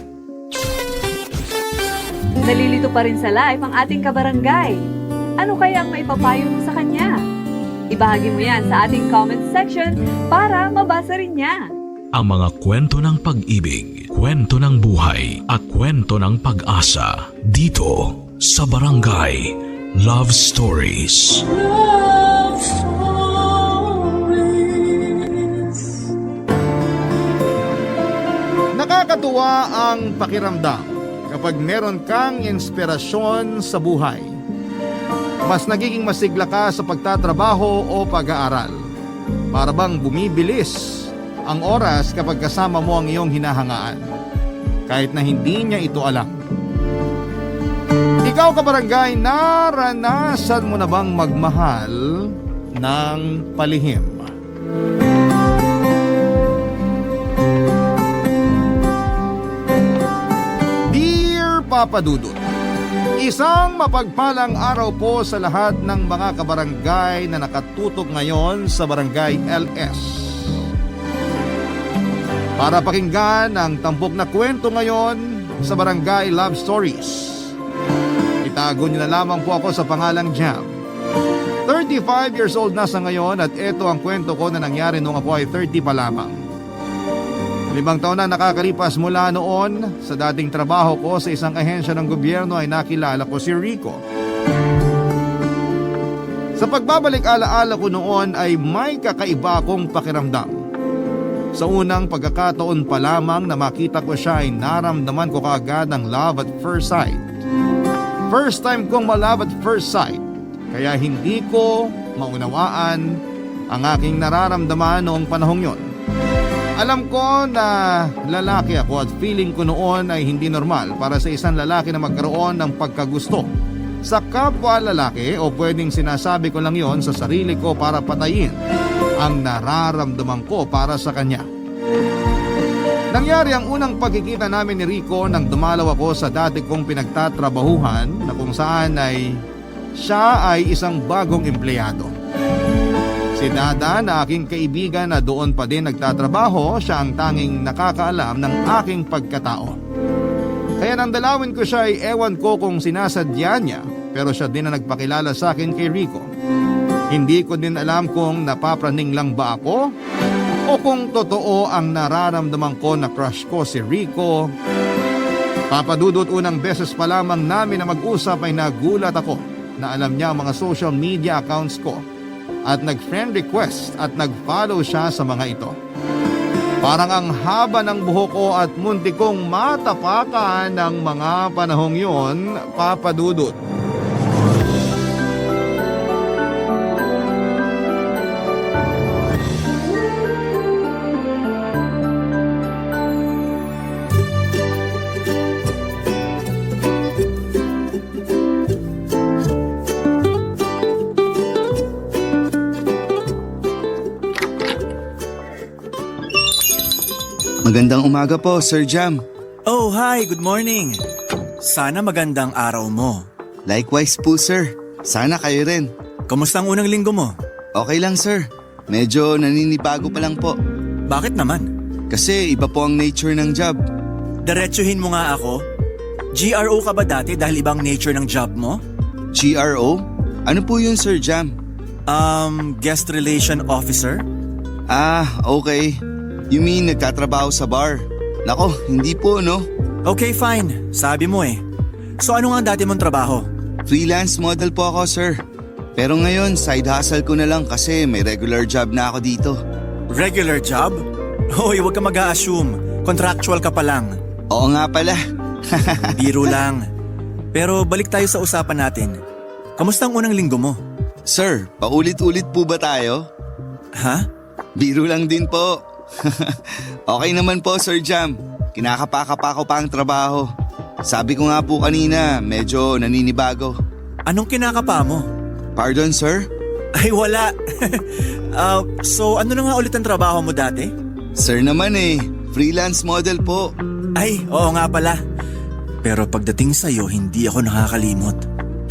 Nalilito pa rin sa live ang ating kabarangay. Ano kaya ang maipapayo mo sa kanya? Ibahagi mo yan sa ating comment section para mabasa rin niya. Ang mga kwento ng pag-ibig, kwento ng buhay at kwento ng pag-asa dito sa Barangay Love Stories. Love Stories. Nakakatuwa ang pakiramdam kapag meron kang inspirasyon sa buhay. Mas nagiging masigla ka sa pagtatrabaho o pag-aaral. Para bang bumibilis ang oras kapag kasama mo ang iyong hinahangaan. Kahit na hindi niya ito alam. Ikaw, kabarangay, naranasan mo na bang magmahal ng palihim? Dear Papa Dudut, isang mapagpalang araw po sa lahat ng mga kabarangay na nakatutok ngayon sa Barangay LS. Para pakinggan ang tampok na kwento ngayon sa Barangay Love Stories. Itago niyo na lamang po ako sa pangalang Jam. 35 years old na sa ngayon at ito ang kwento ko na nangyari nung ako ay 30 pa lamang. 5 taon na nakakalipas mula noon, sa dating trabaho ko sa isang ahensya ng gobyerno ay nakilala ko si Rico. Sa pagbabalik alaala ko noon ay may kakaiba akong pakiramdam. Sa unang pagkakataon pa lamang na makita ko siya ay naramdaman ko kaagad ang love at first sight. First time kong ma-love at first sight, kaya hindi ko maunawaan ang aking nararamdaman noong panahong yon. Alam ko na lalaki ako at feeling ko noon ay hindi normal para sa isang lalaki na magkaroon ng pagkagusto sa kapwa lalaki o pwedeng sinasabi ko lang yon sa sarili ko para patayin ang nararamdaman ko para sa kanya. Nangyari ang unang pagkikita namin ni Rico nang dumalaw ako sa dati kong pinagtatrabahuhan na kung saan ay siya ay isang bagong empleyado. Si Dada na aking kaibigan na doon pa din nagtatrabaho, siya ang tanging nakakaalam ng aking pagkatao. Kaya nang dalawin ko siya ay ewan ko kung sinasadya niya, pero siya din na nagpakilala sa akin kay Rico. Hindi ko din alam kung napapraning lang ba ako o kung totoo ang nararamdaman ko na crush ko si Rico. Papa Dudut, unang beses pa lamang namin na mag-usap ay nagulat ako na alam niya ang mga social media accounts ko at nag-friend request at nag-follow siya sa mga ito. Parang ang haba ng buhok ko at munti kong matapakan ng mga panahong yon, Papa Dudut. Magandang umaga po, Sir Jam. Oh, hi! Good morning! Sana magandang araw mo. Likewise po, sir. Sana kayo rin. Kamusta ang unang linggo mo? Okay lang, sir. Medyo naninibago pa lang po. Bakit naman? Kasi iba po ang nature ng job. Diretsuhin mo nga ako. GRO ka ba dati dahil ibang nature ng job mo? GRO? Ano po yun, Sir Jam? Guest Relation Officer? Ah, okay. You mean nagtatrabaho sa bar? Nako, hindi po no. Okay, fine. Sabi mo eh. So ano nga ang dati mong trabaho? Freelance model po ako, sir. Pero ngayon, side hustle ko na lang kasi may regular job na ako dito. Regular job? Hoy, huwag ka mag-a-assume. Contractual ka pa lang. Oo nga pala. Biro lang. Pero balik tayo sa usapan natin. Kamusta ang unang linggo mo? Sir, paulit-ulit po ba tayo? Ha? Biro lang din po. Okay naman po, Sir Jam. Kinakapa-kapa ko pa ang trabaho. Sabi ko nga po kanina, medyo naninibago. Anong kinakapa mo? Pardon, sir? Ay, wala. So ano na nga ulit ang trabaho mo dati? Sir naman eh, freelance model po. Ay, oo nga pala. Pero pagdating sa'yo, hindi ako nakakalimot.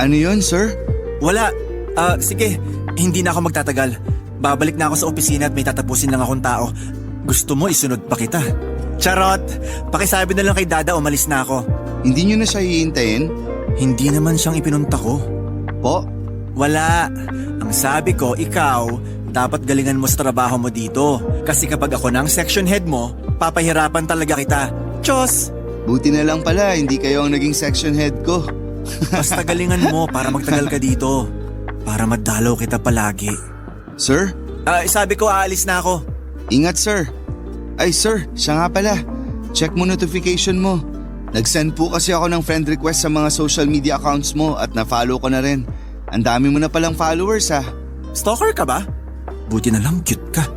Ano yun, sir? Wala. Sige, hindi na ako magtatagal. Babalik na ako sa opisina at may tatapusin lang akong tao. Gusto mo isunod pa kita? Charot! Pakisabi na lang kay Dada umalis na ako. Hindi nyo na siya hihintayin? Hindi naman siyang ipinunta ko. Po? Wala. Ang sabi ko, ikaw, dapat galingan mo sa trabaho mo dito. Kasi kapag ako na ang section head mo, papahirapan talaga kita. Diyos! Buti na lang pala, hindi kayo ang naging section head ko. Basta galingan mo para magtagal ka dito. Para madalaw kita palagi. Sir? Sabi ko, aalis na ako. Ingat, sir. Ay, sir, siya nga pala. Check mo notification mo. Nag-send po kasi ako ng friend request sa mga social media accounts mo at na-follow ko na rin. Ang dami mo na palang followers ha. Stalker ka ba? Buti na lang cute ka.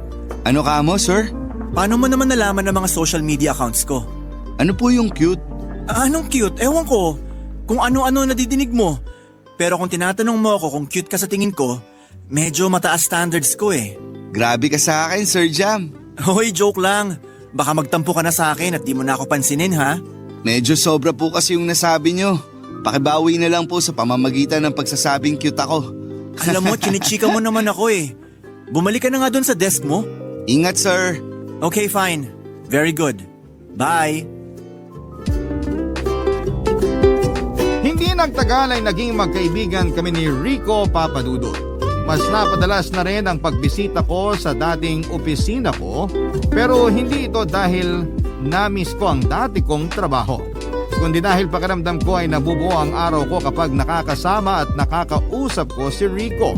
Ano ka mo, sir? Paano mo naman nalaman ng mga social media accounts ko? Ano po yung cute? Anong cute? Ewan ko. Kung ano-ano nadidinig mo. Pero kung tinatanong mo ako kung cute ka sa tingin ko, medyo mataas standards ko eh. Grabe ka sa akin, Sir Jam. Hoy, joke lang. Baka magtampo ka na sa akin at di mo na ako pansinin ha? Medyo sobra po kasi yung nasabi nyo. Pakibawi na lang po sa pamamagitan ng pagsasabing cute ako. Alam mo, chinichika mo naman ako eh. Bumalik ka na nga dun sa desk mo. Ingat, sir. Okay, fine. Very good. Bye. Hindi nagtagal ay naging magkaibigan kami ni Rico Papadudut. Mas napadalas na rin ang pagbisita ko sa dating opisina ko, pero hindi ito dahil na-miss ko ang dati kong trabaho, kundi dahil pakiramdam ko ay nabubuo ang araw ko kapag nakakasama at nakakausap ko si Rico.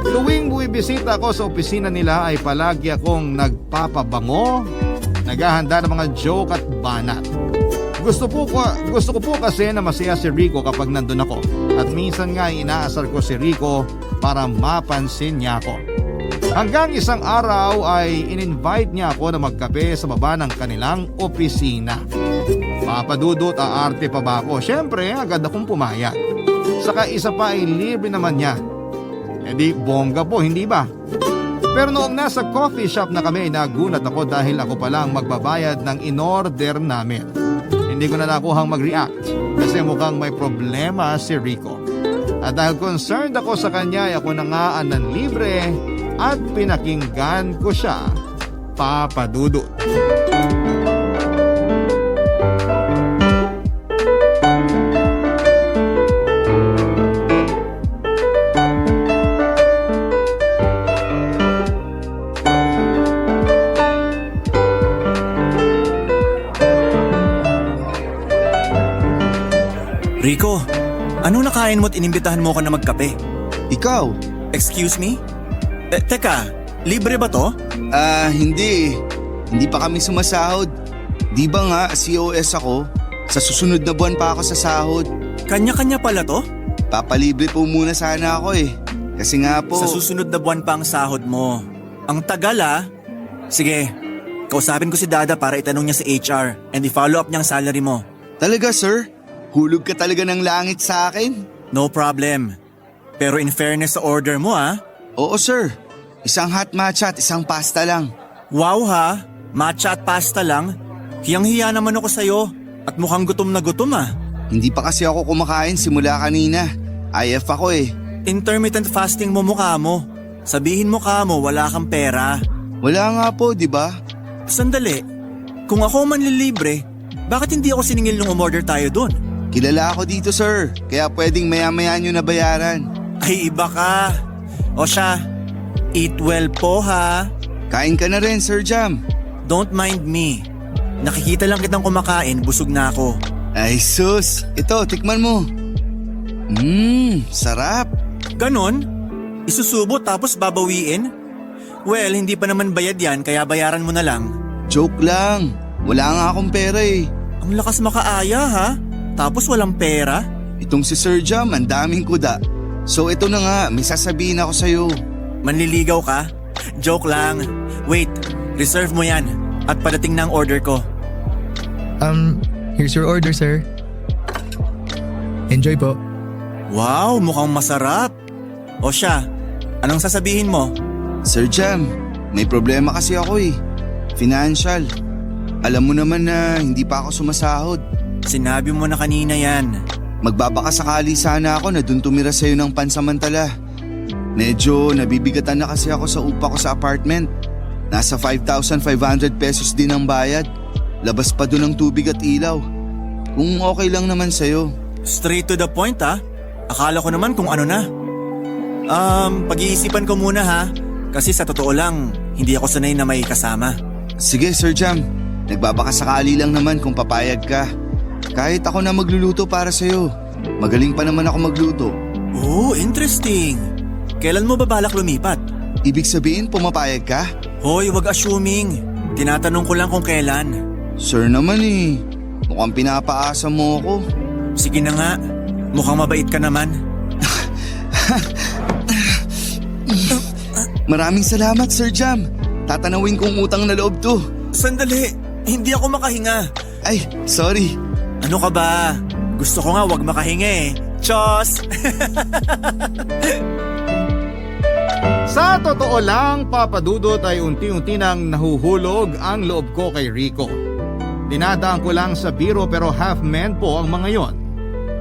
Tuwing buwibisita ako sa opisina nila ay palagi akong nagpapabango, naghahanda ng mga joke at banat. Gusto ko po kasi na masaya si Rico kapag nandun ako, at minsan nga inaasar ko si Rico para mapansin niya ako. Hanggang isang araw ay in-invite niya ako na magkape sa baba ng kanilang opisina. Papadudot, aarte pa ba ako? Siyempre, agad akong pumayag. Saka isa pa ay libre naman niya. E di bongga po, hindi ba? Pero noong nasa coffee shop na kami, nagulat ako dahil ako pala ang magbabayad ng in-order namin. Hindi ko na nakuhang mag-react kasi mukhang may problema si Rico. At dahil concerned ako sa kanya, ay ako na nga ang nanlibre at pinakinggan ko siya, Papadudut. Rico, anong nakain mo at inimbitahan mo ko na magkape? Ikaw? Excuse me? Teka, libre ba to? Hindi. Hindi pa kami sumasahod. Di ba nga, COS ako? Sa susunod na buwan pa ako sa sahod. Kanya-kanya pala to? Papalibre po muna sana ako eh. Kasi nga po... Sa susunod na buwan pa ang sahod mo. Ang tagal ah. Sige, kausapin ko si Dada para itanong niya sa HR and i-follow up niya ang salary mo. Talaga, sir? Hulog ka talaga ng langit sa akin? No problem. Pero in fairness sa order mo ah. Oo, sir. Isang hot matcha at isang pasta lang. Wow ha, matcha at pasta lang. Hiyang-hiya naman ako sa'yo at mukhang gutom na gutom ah. Hindi pa kasi ako kumakain simula kanina. IF ako eh. Intermittent fasting mo mukha mo. Sabihin mo ka mo wala kang pera. Wala nga po, di ba? Sandali, kung ako manlilibre, bakit hindi ako siningil nung umorder tayo dun? Kilala ako dito, sir. Kaya pwedeng maya-maya nyo na bayaran. Ay iba ka. O siya, eat well po ha. Kain ka na rin, Sir Jam. Don't mind me. Nakikita lang kitang kumakain, busog na ako. Ay sus, ito, tikman mo. Sarap. Ganon? Isusubo tapos babawiin? Well, hindi pa naman bayad yan kaya bayaran mo na lang. Joke lang. Wala nga akong pera eh. Ang lakas makaaya ha? Tapos walang pera? Itong si Sir Jam, ang daming kuda. So ito na nga, may sasabihin ako sa'yo. Manliligaw ka? Joke lang. Wait, reserve mo yan. At padating na ang order ko. Here's your order, sir. Enjoy po. Wow, mukhang masarap. O siya, anong sasabihin mo? Sir Jam, may problema kasi ako eh. Financial. Alam mo naman na hindi pa ako sumasahod. Sinabi mo na kanina yan. Magbabakasakali sana ako na dun tumira sa'yo ng pansamantala. Medyo nabibigatan na kasi ako sa upa ko sa apartment. Nasa 5,500 pesos din ang bayad. Labas pa dun ang tubig at ilaw. Kung okay lang naman sa'yo. Straight to the point ha? Akala ko naman kung ano na. Pag-iisipan ko muna ha. Kasi sa totoo lang, hindi ako sanay na may kasama. Sige Sir Jam, nagbabakasakali lang naman kung papayag ka. Kahit ako na magluluto para sa'yo. Magaling pa naman ako magluto. Oh, interesting. Kailan mo ba balak lumipat? Ibig sabihin pumapayag ka? Hoy, wag assuming. Tinatanong ko lang kung kailan. Sir naman eh. Mukhang pinapaasa mo ako. Sige na nga. Mukhang mabait ka naman. Maraming salamat Sir Jam. Tatanawin kong utang na loob to. Sandali, hindi ako makahinga. Ay, sorry. Ano ka ba? Gusto ko nga wag makahinga eh. Chos! Sa totoo lang, Papa Dudut, ay unti-unti nang nahuhulog ang loob ko kay Rico. Dinadaan ko lang sa biro pero half man po ang mga yon.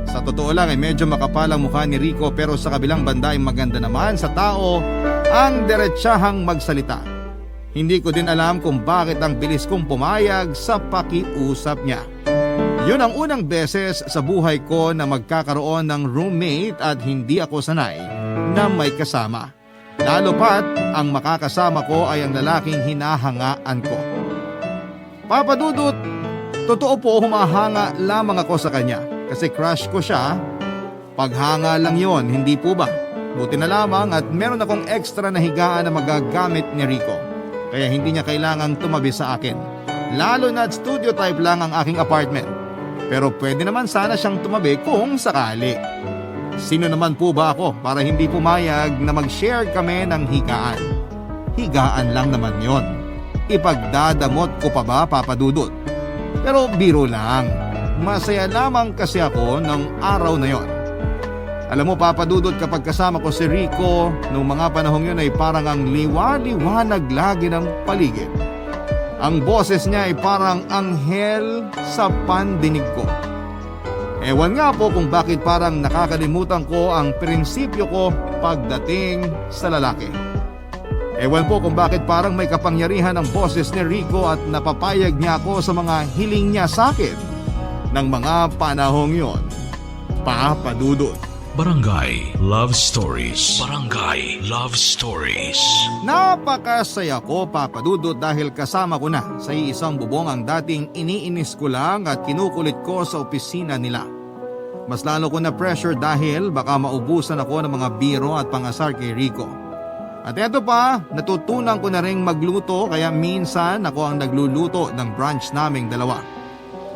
Sa totoo lang ay medyo makapal ang mukha ni Rico pero sa kabilang banda ay maganda naman sa tao ang diretsahang magsalita. Hindi ko din alam kung bakit ang bilis kong pumayag sa pakiusap niya. Yun ang unang beses sa buhay ko na magkakaroon ng roommate at hindi ako sanay na may kasama. Lalo pat ang makakasama ko ay ang lalaking hinahangaan ko. Papa Dudut, totoo po humahanga lamang ako sa kanya kasi crush ko siya. Paghanga lang yon, hindi po ba? Buti na lamang at meron akong extra na higaan na magagamit ni Rico. Kaya hindi niya kailangang tumabi sa akin. Lalo na studio type lang ang aking apartment. Pero pwede naman sana siyang tumabi kung sakali. Sino naman po ba ako para hindi pumayag na mag-share kami ng higaan? Higaan lang naman yon. Ipagdadamot ko pa ba, Papa Dudut? Pero biro lang. Masaya lamang kasi ako ng araw na yon. Alam mo Papa Dudut, kapag kasama ko si Rico, nung mga panahong yun ay parang ang liwa-liwanag lagi ng paligid. Ang boses niya ay parang anghel sa pandinig ko. Ewan nga po kung bakit parang nakakalimutan ko ang prinsipyo ko pagdating sa lalaki. Ewan po kung bakit parang may kapangyarihan ang boses ni Rico at napapayag niya ako sa mga hiling niya sa akin ng mga panahong yon. Papa Dudut. Barangay Love Stories. Barangay Love Stories. Napakasaya ko, Papa Dudut, dahil kasama ko na sa isang bubong ang dating iniinis ko lang at kinukulit ko sa opisina nila. Mas lalo ko na pressure dahil baka maubusan ako ng mga biro at pangasar kay Rico. At eto pa, natutunan ko na ring magluto kaya minsan ako ang nagluluto ng brunch naming dalawa.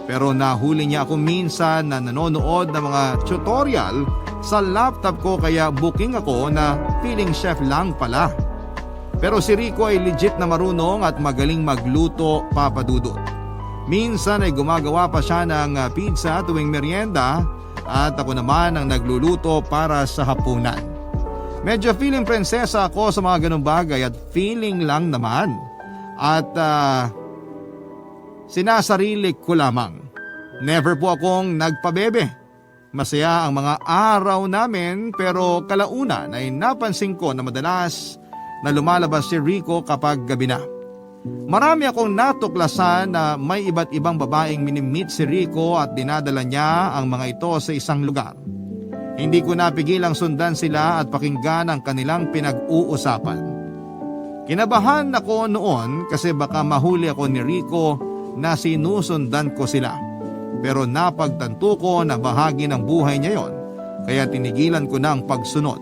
Pero nahuli niya ako minsan na nanonood ng mga tutorial sa laptop ko kaya booking ako na feeling chef lang pala. Pero si Rico ay legit na marunong at magaling magluto, Papa Dudut. Minsan ay gumagawa pa siya ng pizza tuwing merienda at ako naman ang nagluluto para sa hapunan. Medyo feeling prinsesa ako sa mga ganung bagay at feeling lang naman. At sinasarili ko lamang. Never po akong nagpabebe. Masaya ang mga araw namin pero kalaunan ay napansin ko na madalas na lumalabas si Rico kapag gabi na. Marami akong natuklasan na may iba't ibang babaeng minimit si Rico at dinadala niya ang mga ito sa isang lugar. Hindi ko napigilang sundan sila at pakinggan ang kanilang pinag-uusapan. Kinabahan ako noon kasi baka mahuli ako ni Rico na sinusundan ko sila. Pero napagtanto ko na bahagi ng buhay niya yon, kaya tinigilan ko na ang pagsunod.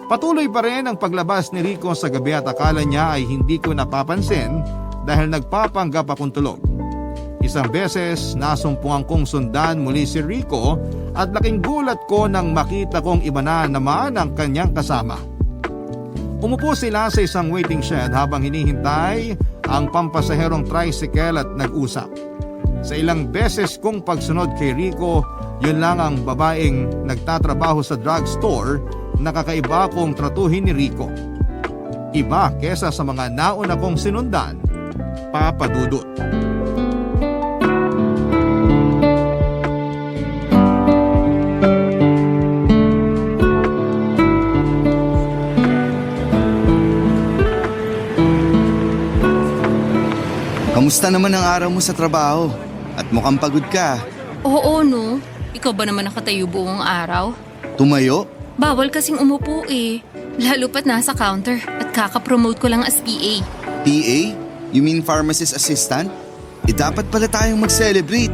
Patuloy pa rin ang paglabas ni Rico sa gabi at akala niya ay hindi ko napapansin dahil nagpapanggap akong tulog. Isang beses nasumpungan kong sundan muli si Rico at laking gulat ko nang makita kong iba na naman ang kanyang kasama. Umupo sila sa isang waiting shed habang hinihintay ang pampasaherong tricycle at nag-usap. Sa ilang beses kong pagsunod kay Rico, yun lang ang babaeng nagtatrabaho sa drugstore na kakaiba kong tratuhin ni Rico. Iba kesa sa mga nauna kong sinundan, Papa Dudut. Kamusta naman ang araw mo sa trabaho? At mukhang pagod ka. Oo, no? Ikaw ba naman nakatayo buong araw? Tumayo? Bawal kasing umupo eh. Lalo pat nasa counter at kakapromote ko lang as PA. PA? You mean pharmacist assistant? Dapat pala tayong mag-celebrate.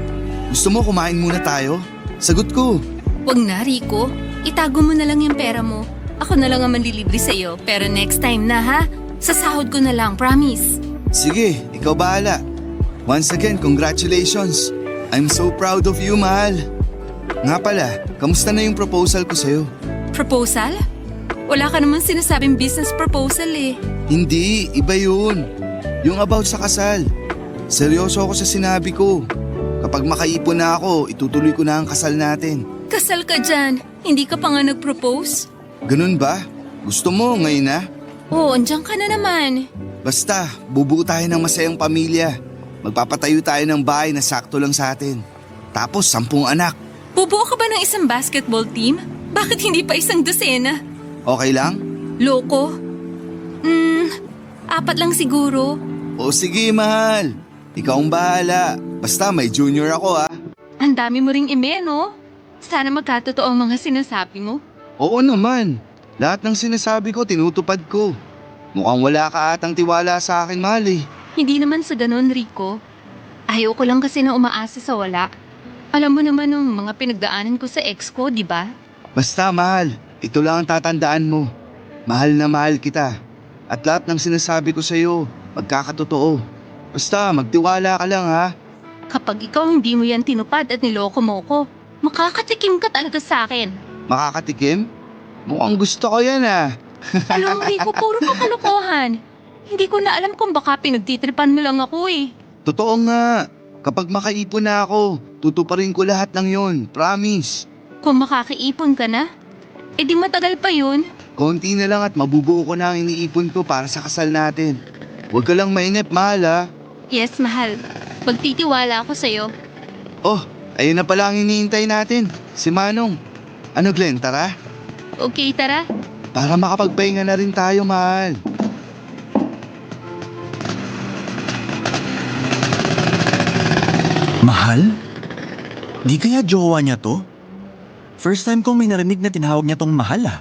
Gusto mo kumain muna tayo? Sagot ko. Wag na, Rico. Itago mo na lang yung pera mo. Ako na lang ang manlilibre sa'yo. Pero next time na ha? Sa sahod ko na lang, promise. Sige, ikaw bahala. Once again, congratulations. I'm so proud of you, mahal. Nga pala, kamusta na yung proposal ko sa'yo? Proposal? Wala ka naman sinasabing business proposal eh. Hindi, iba yun. Yung about sa kasal. Seryoso ako sa sinabi ko. Kapag makaipon na ako, itutuloy ko na ang kasal natin. Kasal ka dyan. Hindi ka pa nga nag-propose? Ganun ba? Gusto mo ngayon na? Oo, andyan ka na naman. Basta, bubuo tayo ng masayang pamilya. Magpapatayo tayo ng bahay na sakto lang sa atin. Tapos 10 anak. Bubuo ka ba ng isang basketball team? Bakit hindi pa isang dosena? Okay lang? Loko? 4 lang siguro. O sige, mahal. Ikaw ang bahala. Basta may junior ako, ah. Ang dami mo ring ime, no? Sana magkatotoo ang mga sinasabi mo. Oo naman. Lahat ng sinasabi ko, tinutupad ko. Mukhang wala ka atang tiwala sa akin, mahal eh. Hindi naman sa ganun, Rico. Ayaw ko lang kasi na umaasa sa wala. Alam mo naman yung mga pinagdaanan ko sa ex ko, di ba? Basta, mahal. Ito lang ang tatandaan mo. Mahal na mahal kita. At lahat ng sinasabi ko sa'yo, magkakatotoo. Basta, magtiwala ka lang, ha? Kapag ikaw hindi mo yan tinupad at niloko mo ko, makakatikim ka talaga sa akin. Makakatikim? Mukhang gusto ko yan, ah. Alam mo, Rico, puro pa kalokohan. Hindi ko na alam kung baka pinagtitripan mo lang ako eh. Totoo nga. Kapag makaipon na ako, tutuparin ko lahat ng yon. Promise. Kung makakaipon ka na, edi matagal pa yun. Konti na lang at mabubuo ko na ang iniipon ko para sa kasal natin. Huwag ka lang mainip, mahal, ha? Yes, mahal. Magtitiwala ako sa'yo. Oh, ayun na pala ang iniintay natin. Si Manong. Ano, Glenn, tara? Okay, tara. Para makapagpahinga na rin tayo, mahal. Mahal? Di kaya jowa niya to? First time kong may narinig na tinawag niya tong mahal ah.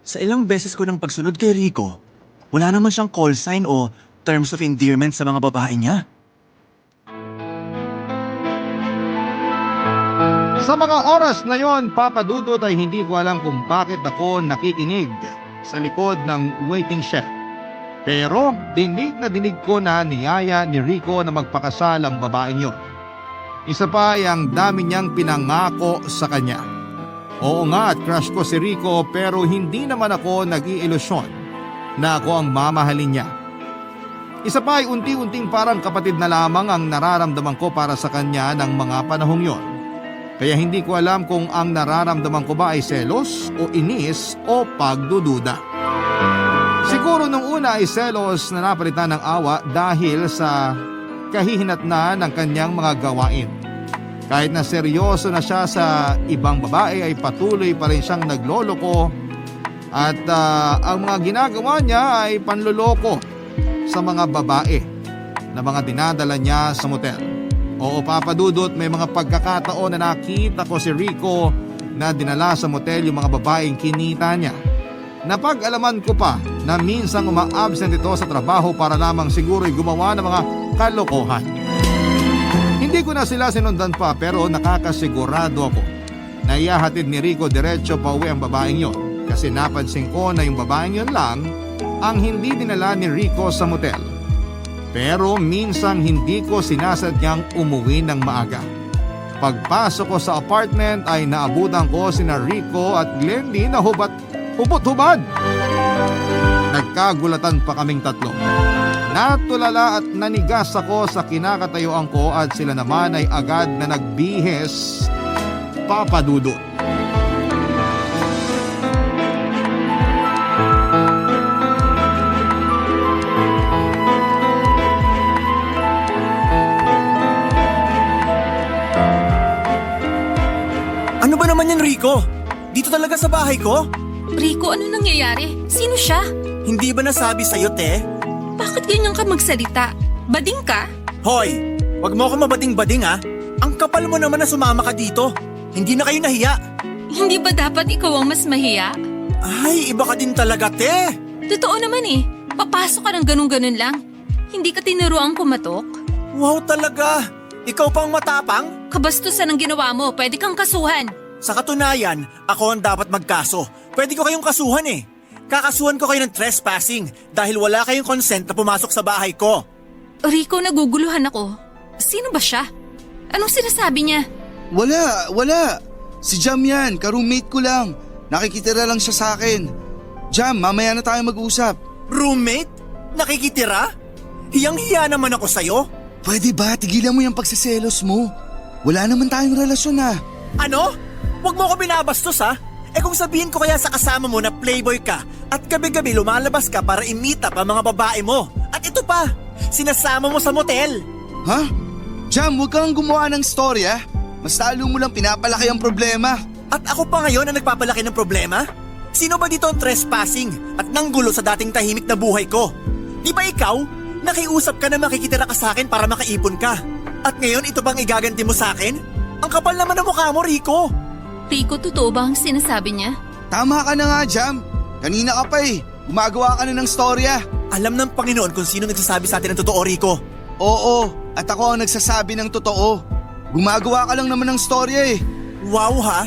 Sa ilang beses ko ng pagsunod kay Rico, wala naman siyang call sign o terms of endearment sa mga babae niya. Sa mga oras na yon, Papa Dudut, ay hindi ko alam kung bakit ako nakikinig sa likod ng waiting shed. Pero dinig na dinig ko na niyaya ni Rico na magpakasal ang babaeng yon. Isa pa ay ang dami niyang pinangako sa kanya. Oo nga at crush ko si Rico pero hindi naman ako nag-iilusyon na ako ang mamahalin niya. Isa pa ay unti-unting parang kapatid na lamang ang nararamdaman ko para sa kanya ng mga panahong yon. Kaya hindi ko alam kung ang nararamdaman ko ba ay selos o inis o pagdududa. Siguro nung una ay selos na napalitan ng awa dahil sa kahihinatnan ng kanyang mga gawain. Kahit na seryoso na siya sa ibang babae ay patuloy pa rin siyang nagloloko at ang mga ginagawa niya ay panloloko sa mga babae na mga dinadala niya sa motel. Oo, Papa Dudut, may mga pagkakataon na nakita ko si Rico na dinala sa motel yung mga babaeng kinita niya. Napag-alaman ko pa na minsang uma-absent ito sa trabaho para lamang siguro'y gumawa ng mga kalokohan. Hindi ko na sila sinundan pa pero nakakasigurado ako na ihahatid ni Rico diretso pa uwi ang babaeng yon kasi napansin ko na yung babaeng yon lang ang hindi dinala ni Rico sa motel. Pero minsang hindi ko sinasadyang umuwi ng maaga. Pagpasok ko sa apartment ay naabutan ko sina Rico at Glendy na hubot-hubad. Nagkagulatan pa kaming tatlo. Natulala at nanigas ako sa kinakatayuan ko at sila naman ay agad na nagbihes, Papa Dudut. Ano ba naman yan, Rico? Dito talaga sa bahay ko? Rico, ano nangyayari? Sino siya? Hindi ba nasabi sa'yo, te? Bakit ganyan ka magsalita? Bading ka? Hoy, wag mo ako mabading-bading ha. Ang kapal mo naman na sumama ka dito. Hindi na kayo nahiya. Hindi ba dapat ikaw ang mas mahiya? Ay, iba ka din talaga, te. Totoo naman eh. Papasok ka ng ganun-ganun lang. Hindi ka tinuruan kumatok? Wow talaga. Ikaw pang matapang? Kabastusan ang ginawa mo. Pwede kang kasuhan. Sa katunayan, ako ang dapat magkaso. Pwede ko kayong kasuhan eh. Kakasuhan ko kayo ng trespassing dahil wala kayong consent na pumasok sa bahay ko. Rico, naguguluhan ako. Sino ba siya? Anong sinasabi niya? Wala. Si Jam yan, ka-roommate ko lang. Nakikitira lang siya sa akin. Jam, mamaya na tayo mag-usap. Roommate? Nakikitira? Hiyang-hiya naman ako sa'yo. Pwede ba, tigilan mo yung pagsiselos mo? Wala naman tayong relasyon ah. Ano? Huwag mo ko binabastos ha? Eh kung sabihin ko kaya sa kasama mo na playboy ka at gabi-gabi lumalabas ka para i-meet up ang mga babae mo. At ito pa, sinasama mo sa motel. Ha? Jam, huwag kang gumawa ng storya. Mas lalo mo lang pinapalaki ang problema. At ako pa ngayon ang nagpapalaki ng problema? Sino ba dito ang trespassing at nanggulo sa dating tahimik na buhay ko? Di ba ikaw? Nakiusap ka na makikitira ka sa akin para makaipon ka. At ngayon ito bang igaganti mo sa akin? Ang kapal naman ng mukha mo, Rico. Rico, totoo ba ang sinasabi niya? Tama ka na nga, Jam. Kanina ka pa eh. Gumagawa ka na ng storya. Alam ng Panginoon kung sino nagsasabi sa atin ng totoo, Rico. Oo, at ako ang nagsasabi ng totoo. Gumagawa ka lang naman ng storya eh. Wow ha?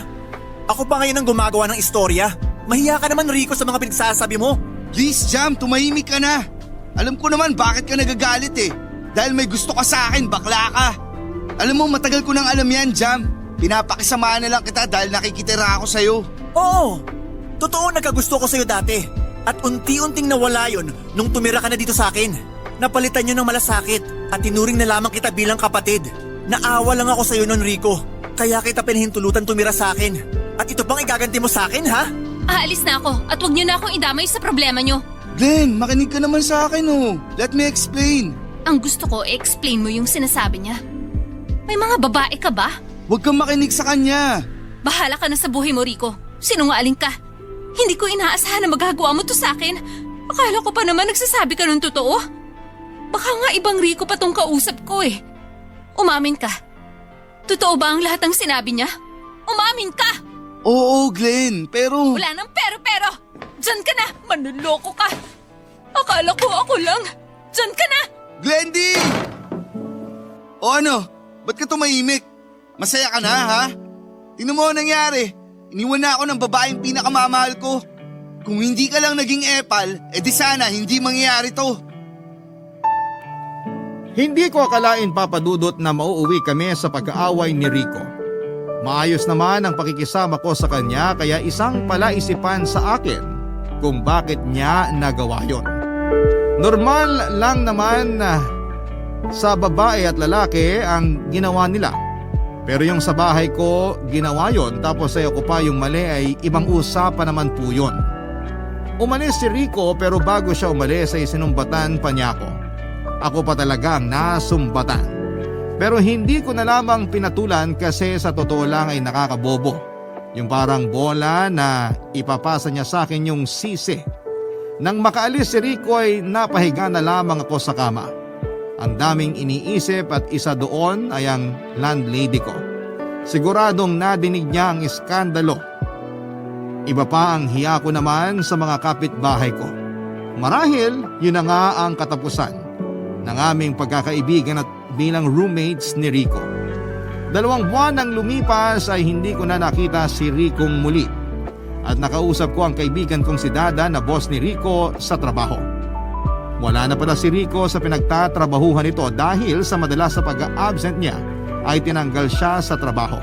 Ako pa ngayon ang gumagawa ng istorya. Mahiya ka naman, Rico, sa mga pinagsasabi mo. Please, Jam, tumahimik ka na. Alam ko naman bakit ka nagagalit eh. Dahil may gusto ka sa akin, bakla ka. Alam mo, matagal ko nang alam yan, Jam. Pinapakisamaan na lang kita dahil nakikitira ako sa'yo. Oo, totoo nagkagusto ko sa'yo dati. At unti-unting nawala yon nung tumira ka na dito sa akin. Napalitan nyo ng malasakit at tinuring na lamang kita bilang kapatid. Naawa lang ako sa'yo nun, Rico. Kaya kita pinahintulutan tumira sa akin. At ito bang igaganti mo sa akin, ha? Aalis na ako at huwag niyo na akong idamay sa problema niyo. Glenn, makinig ka naman sa akin oh. Let me explain. Ang gusto ko, i-explain mo yung sinasabi niya. May mga babae ka ba? Huwag kang makinig sa kanya. Bahala ka na sa buhay mo, Rico. Sinungaling ka. Hindi ko inaasahan na magagawa mo to sa akin. Akala ko pa naman nagsasabi ka ng totoo. Baka nga ibang Rico pa tong kausap ko eh. Umamin ka. Totoo ba ang lahat ng sinabi niya? Umamin ka! Oo, Glenn, pero... Wala nang pero. Diyan ka na, manluloko ka. Akala ko ako lang. Diyan ka na! Glendy! O ano? Ba't ka tumahimik? Masaya ka na, ha? Tingnan mo ang nangyari. Iniwan na ako ng babaeng pinakamamahal ko. Kung hindi ka lang naging epal, edi sana hindi mangyayari to. Hindi ko akalain, Papa Dudut, na mauuwi kami sa pag-aaway ni Rico. Maayos naman ang pakikisama ko sa kanya kaya isang palaisipan sa akin kung bakit niya nagawa yon. Normal lang naman na sa babae at lalaki ang ginawa nila. Pero yung sa bahay ko, ginawa yon tapos sa'yo ko pa yung mali ay ibang usapan naman po yun. Umalis si Rico pero bago siya umalis ay sinumbatan pa niya ako. Ako pa talagang nasumbatan. Pero hindi ko na lamang pinatulan kasi sa totoo lang ay nakakabobo. Yung parang bola na ipapasa niya sa akin yung sisi. Nang makaalis si Rico ay napahiga na lamang ako sa kama. Ang daming iniisip at isa doon ay ang landlady ko. Siguradong nadinig niya ang iskandalo. Iba pa ang hiya ko naman sa mga kapitbahay ko. Marahil, yun na nga ang katapusan ng aming pagkakaibigan at bilang roommates ni Rico. 2 buwan nang lumipas ay hindi ko na nakita si Ricong muli at nakausap ko ang kaibigan kong si Dada na boss ni Rico sa trabaho. Wala na pala si Rico sa pinagtatrabahuhan nito dahil sa madalas sa pag-absent niya ay tinanggal siya sa trabaho.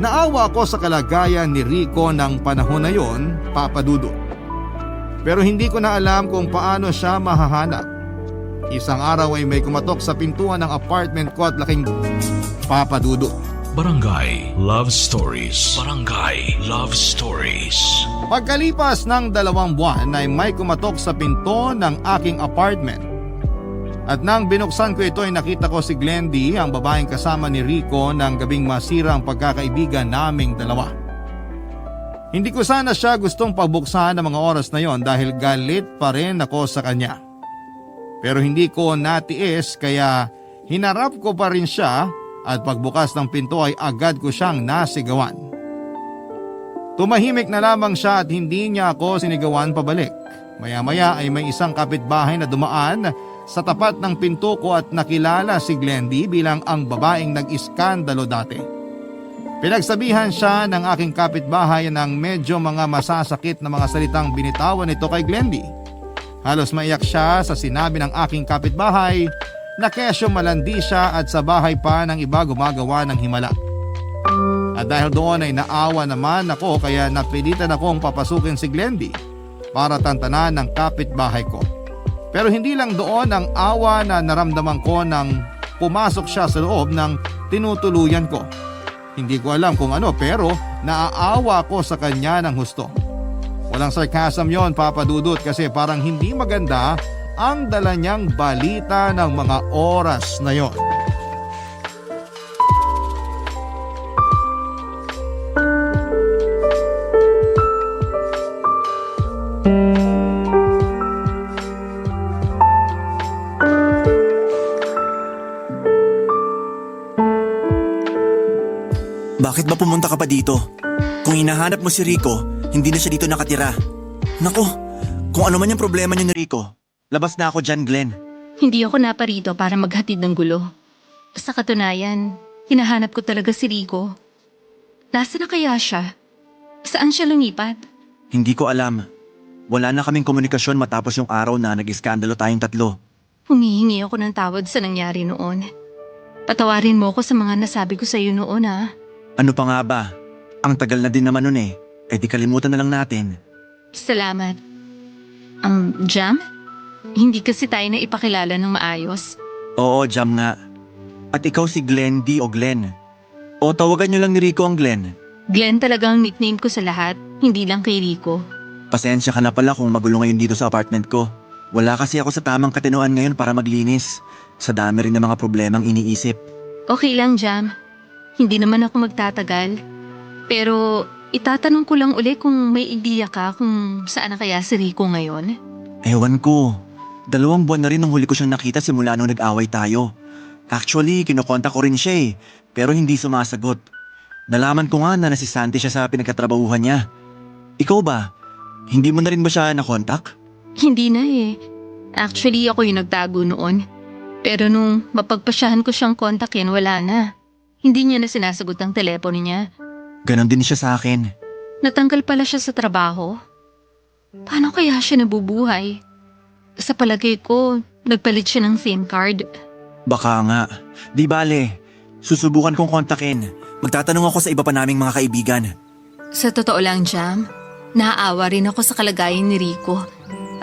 Naawa ako sa kalagayan ni Rico ng panahon na yon, Papa Dudut. Pero hindi ko na alam kung paano siya mahahanap. Isang araw ay may kumatok sa pintuan ng apartment ko at laking Papa Dudut. Barangay Love Stories. Barangay Love Stories. Pagkalipas ng 2 buwan ay may kumatok sa pinto ng aking apartment. At nang binuksan ko ito ay nakita ko si Glendy, ang babaeng kasama ni Rico ng gabing masira ang pagkakaibigan naming dalawa. Hindi ko sana siya gustong pabuksan ng mga oras na yon dahil galit pa rin ako sa kanya. Pero hindi ko natiis kaya hinarap ko pa rin siya at pagbukas ng pinto ay agad ko siyang nasigawan. Tumahimik na lamang siya at hindi niya ako sinigawan pabalik. Maya-maya ay may isang kapitbahay na dumaan sa tapat ng pinto ko at nakilala si Glendy bilang ang babaeng nag-iskandalo dati. Pinagsabihan siya ng aking kapitbahay ng medyo mga masasakit na mga salitang binitawan nito kay Glendy. Halos maiyak siya sa sinabi ng aking kapitbahay na kesyo malandi siya at sa bahay pa ng iba gumagawa ng himala. At dahil doon ay naawa naman ako kaya napilitan akong papasukin si Glendy para tantanan ng kapitbahay ko. Pero hindi lang doon ang awa na naramdaman ko nang pumasok siya sa loob ng tinutuluyan ko. Hindi ko alam kung ano pero naaawa ko sa kanya ng husto. Walang sarcasm yon, Papa Dudut, kasi parang hindi maganda ang dala niyang balita ng mga oras na yon. Bakit ba pumunta ka pa dito? Kung hinahanap mo si Rico, hindi na siya dito nakatira. Nako, kung ano man yung problema niyo ni Rico, labas na ako dyan, Glenn. Hindi ako naparito para maghatid ng gulo. Sa katunayan, hinahanap ko talaga si Rico. Nasaan na kaya siya? Saan siya lumipat? Hindi ko alam. Wala na kaming komunikasyon matapos yung araw na nag-iskandalo tayong tatlo. Humihingi ako ng tawad sa nangyari noon. Patawarin mo ako sa mga nasabi ko sa iyo noon, ha? Ano pa nga ba? Ang tagal na din naman nun eh. Eh di kalimutan na lang natin. Salamat. Jam? Hindi kasi tayo na ipakilala ng maayos. Oo, Jam nga. At ikaw si Glenn D o Glenn. O tawagan nyo lang ni Rico ang Glenn. Glenn talaga ang nickname ko sa lahat, hindi lang kay Rico. Pasensya ka na pala kung magulo ngayon dito sa apartment ko. Wala kasi ako sa tamang katinoan ngayon para maglinis. Sa dami rin ng mga problemang iniisip. Okay lang, Jam. Hindi naman ako magtatagal. Pero itatanong ko lang uli kung may ideya ka kung saan na kaya si Rico ngayon. Ewan ko. 2 buwan na rin nung huli ko siyang nakita simula nung nag-away tayo. Actually, kinokontak ko rin siya eh. Pero hindi sumasagot. Nalaman ko nga na nasisanti siya sa pinagkatrabahuhan niya. Ikaw ba? Hindi mo na rin ba siya nakontak? Hindi na eh. Actually, ako yung nagtago noon. Pero nung mapagpasyahan ko siyang kontakin, wala na. Hindi niya na sinasagot ang telepono niya. Ganon din siya sa akin. Natanggal pala siya sa trabaho. Paano kaya siya nabubuhay? Sa palagay ko, nagpalit siya ng SIM card. Baka nga. Di bale. Susubukan kong kontakin. Magtatanong ako sa iba pa naming mga kaibigan. Sa totoo lang, Jam, naaawa rin ako sa kalagayan ni Rico.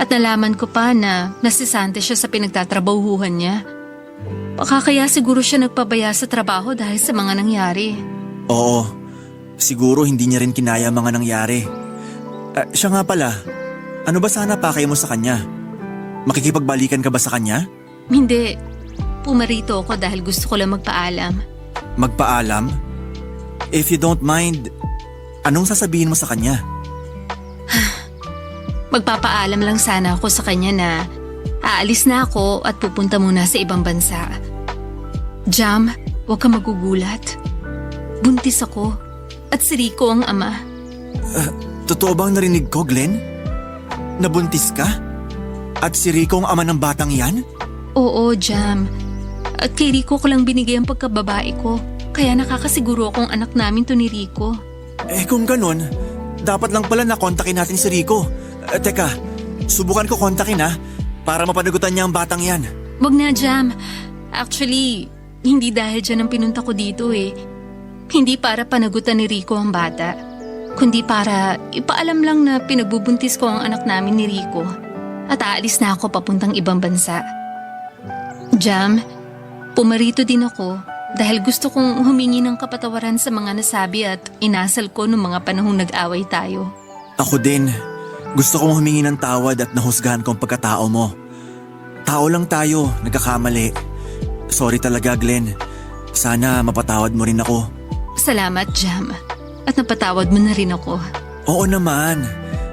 At nalaman ko pa na nasisante siya sa pinagtatrabahuhan niya. Baka kaya siguro siya nagpabaya sa trabaho dahil sa mga nangyari. Oo. Siguro hindi niya rin kinaya ang mga nangyari. Siya nga pala. Ano ba sana pakay mo sa kanya? Makikipagbalikan ka ba sa kanya? Hindi. Pumarito ako dahil gusto ko lang magpaalam. Magpaalam? If you don't mind, anong sasabihin mo sa kanya? Magpapaalam lang sana ako sa kanya na aalis na ako at pupunta muna sa ibang bansa. Jam, huwag ka magugulat. Buntis ako at si Rico ang ama. Totoo bang narinig ko, Glenn? Nabuntis ka? At si Rico ang ama ng batang yan? Oo, Jam. At kay Rico ko lang binigay ang pagkababae ko. Kaya nakakasiguro akong anak namin to ni Rico. Eh kung ganun, dapat lang pala nakontakin natin si Rico. Teka, subukan ko kontakin para mapanagutan niya ang batang yan. Wag na, Jam. Actually, hindi dahil dyan ang pinunta ko dito eh. Hindi para panagutan ni Rico ang bata. Kundi para ipaalam lang na pinagbubuntis ko ang anak namin ni Rico. At aalis na ako papuntang ibang bansa. Jam, pumarito din ako dahil gusto kong humingi ng kapatawaran sa mga nasabi at inasal ko noong mga panahong nag-away tayo. Ako din. Gusto kong humingi ng tawad at nahusgahan ko ang pagkatao mo. Tao lang tayo, nagkakamali. Sorry talaga, Glenn. Sana mapatawad mo rin ako. Salamat, Jam. At napatawad mo na rin ako. Oo naman.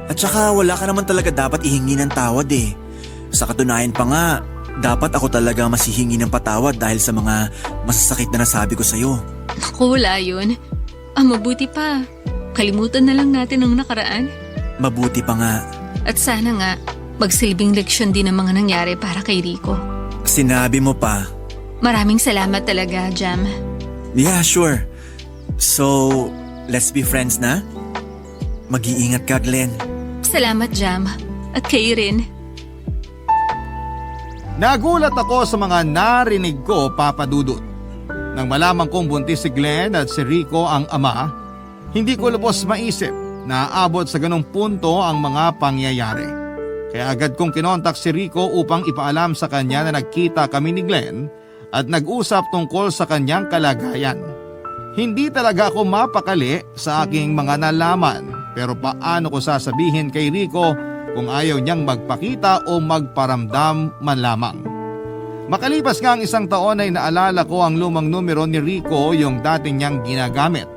At saka wala ka naman talaga dapat ihingi ng tawad eh. Sa katunayan pa nga, dapat ako talaga masihingi ng patawad dahil sa mga masasakit na nasabi ko sa'yo. Naku, wala yun. Mabuti pa. Kalimutan na lang natin ang nakaraan. Mabuti pa nga. At sana nga, magsilbing leksyon din ang mga nangyari para kay Rico. Sinabi mo pa. Maraming salamat talaga, Jam. Yeah, sure. So, let's be friends na? Mag-iingat ka, Glenn. Salamat, Jam. At kayo rin. Nagulat ako sa mga narinig ko, Papa Dudut. Nang malaman kong buntis si Glenn at si Rico ang ama, hindi ko lubos maisip na aabot sa ganong punto ang mga pangyayari. Kaya agad kong kinontak si Rico upang ipaalam sa kanya na nagkita kami ni Glenn at nag-usap tungkol sa kanyang kalagayan. Hindi talaga ako mapakali sa aking mga nalaman, pero paano ko sasabihin kay Rico kung ayaw niyang magpakita o magparamdam man lamang. Makalipas nga ang 1 taon ay naalala ko ang lumang numero ni Rico, yung dating niyang ginagamit.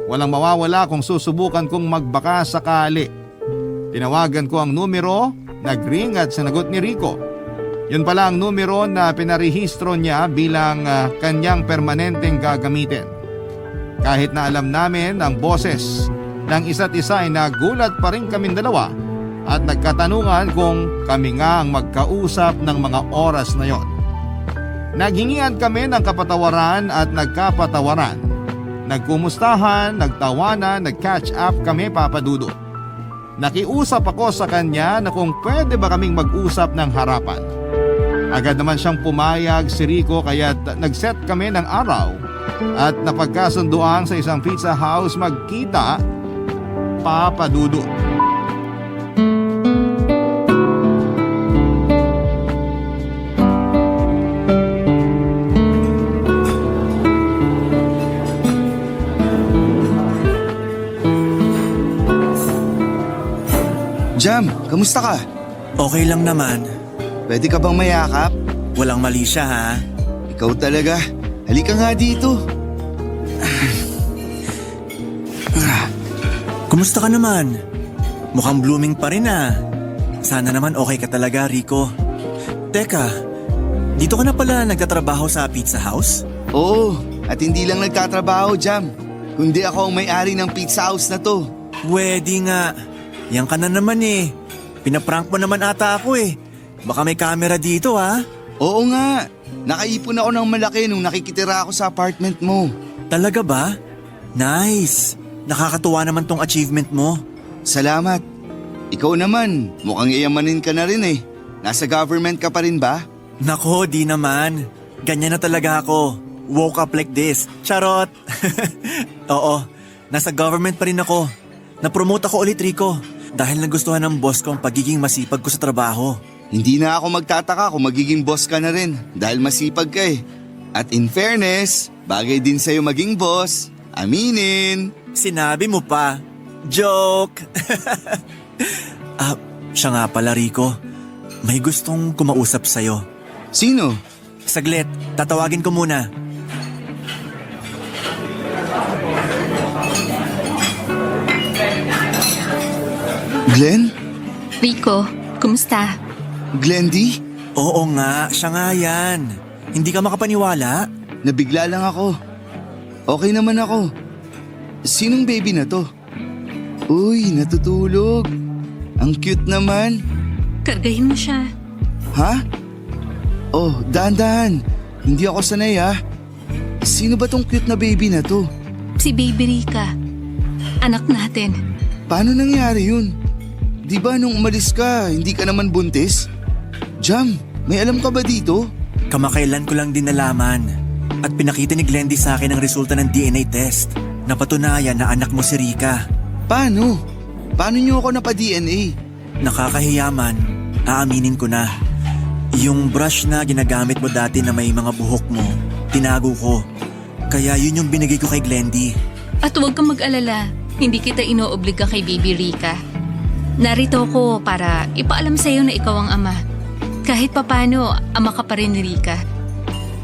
Walang mawawala kung susubukan kong magbaka sakali. Tinawagan ko ang numero, nag-ring at sinagot ni Rico. Yun pala ang numero na pinarehistro niya bilang kanyang permanenteng gagamitin. Kahit na alam namin ang boses ng isa't isa ay nagulat pa rin kaming dalawa at nagkatanungan kung kami nga ang magkausap ng mga oras na yon. Naghingian kami ng kapatawaran at nagkapatawaran. Nagkumustahan, nagtawanan, nag-catch up kami, Papa Dudut. Nakiusap ako sa kanya na kung pwede ba kaming mag-usap ng harapan. Agad naman siyang pumayag si Rico kaya nag-set kami ng araw at napagkasunduan sa isang pizza house magkita, Papa Dudut. Jam, kamusta ka? Okay lang naman. Pwede ka bang mayakap? Walang mali siya ha. Ikaw talaga. Halika nga dito. Kumusta ka naman? Mukhang blooming pa rin Sana naman okay ka talaga, Rico. Teka, dito ka na pala nagtatrabaho sa pizza house? Oo, at hindi lang nagtatrabaho, Jam. Kundi ako ang may-ari ng pizza house na to. Pwede nga. Yan ka na naman Pinaprank mo naman ata ako Baka may camera dito Oo nga. Nakaipon ako ng malaki nung nakikitira ako sa apartment mo. Talaga ba? Nice. Nakakatuwa naman tong achievement mo. Salamat. Ikaw naman, mukhang iyamanin ka na rin Nasa government ka pa rin ba? Nako, di naman. Ganyan na talaga ako. Woke up like this. Charot. Oo, nasa government pa rin ako. Napromote ako ulit, Rico. Dahil nagustuhan ng boss ko ang pagiging masipag ko sa trabaho. Hindi na ako magtataka kung magiging boss ka na rin dahil masipag ka At in fairness, bagay din sa'yo maging boss. Aminin. Sinabi mo pa. Joke. Siya nga pala, Rico. May gustong kumausap sa'yo. Sino? Saglit, tatawagin ko muna. Glenn? Rico, kumusta? Glendy? Oo nga, siya nga yan. Hindi ka makapaniwala? Nabigla lang ako. Okay naman ako. Sinong baby na to? Uy, natutulog. Ang cute naman. Kargahin mo siya. Ha? Oh, dahan-dahan. Hindi ako sanay Sino ba tong cute na baby na to? Si Baby Rica. Anak natin. Paano nangyari yun? Di ba nung umalis ka, hindi ka naman buntis? Jam, may alam ka ba dito? Kamakailan ko lang din nalaman. At pinakita ni Glendy sa akin ang resulta ng DNA test. Napatunayan na anak mo si Rica. Paano? Paano niyo ako napa-DNA? Nakakahiyaman, aaminin ko na. Yung brush na ginagamit mo dati na may mga buhok mo, tinago ko. Kaya yun yung binigay ko kay Glendy. At huwag kang mag-alala, hindi kita inoobliga kay Baby Rica. Narito ko para ipaalam sa'yo na ikaw ang ama. Kahit papano, ama ka pa rin ni Rica.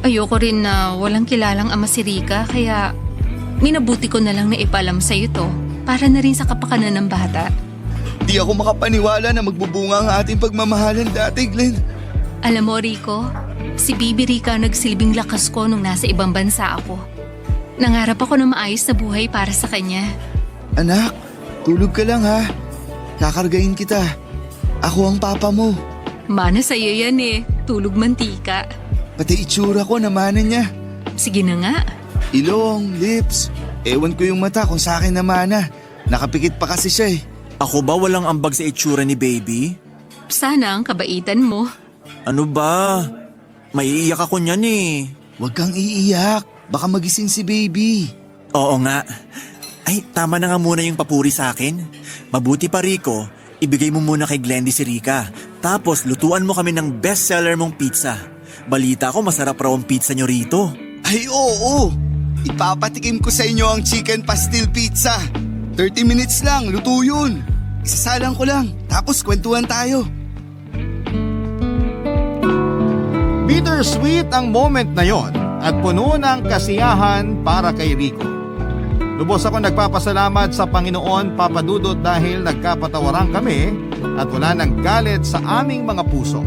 Ayoko rin na walang kilalang ama si Rica, kaya minabuti ko na lang na ipaalam sa'yo to para na rin sa kapakanan ng bata. Di ako makapaniwala na magbubunga ang ating pagmamahalan dati, Glenn. Alam mo, Rico, si Baby Rica ang nagsilbing lakas ko nung nasa ibang bansa ako. Nangarap ako ng maayos na buhay para sa kanya. Anak, tulog ka lang Kakargahin kita. Ako ang papa mo. Mana sa'yo yan tulog mantika. Pati itsura ko namana niya. Sige na nga. Ilong, lips. Ewan ko yung mata kung sa akin namana. Nakapikit pa kasi siya Ako ba walang ambag sa itsura ni Baby? Sana ang kabaitan mo. Ano ba? Maiiyak ako niyan Huwag kang iiyak. Baka magising si Baby. Oo nga. Ay, tama na nga muna yung papuri sa akin. Mabuti pa, Rico, ibigay mo muna kay Glendy si Rica. Tapos lutuan mo kami ng bestseller mong pizza. Balita ko masarap raw ang pizza nyo rito. Ay oo. Ipapatikim ko sa inyo ang chicken pastil pizza. 30 minutes lang, luto yun. Isasalang ko lang, tapos kwentuhan tayo. Bittersweet ang moment na yon at puno ng kasiyahan para kay Rico. Lubos ako nagpapasalamat sa Panginoon, Papa Dudut, dahil nagkapatawaran kami at wala nang galit sa aming mga puso.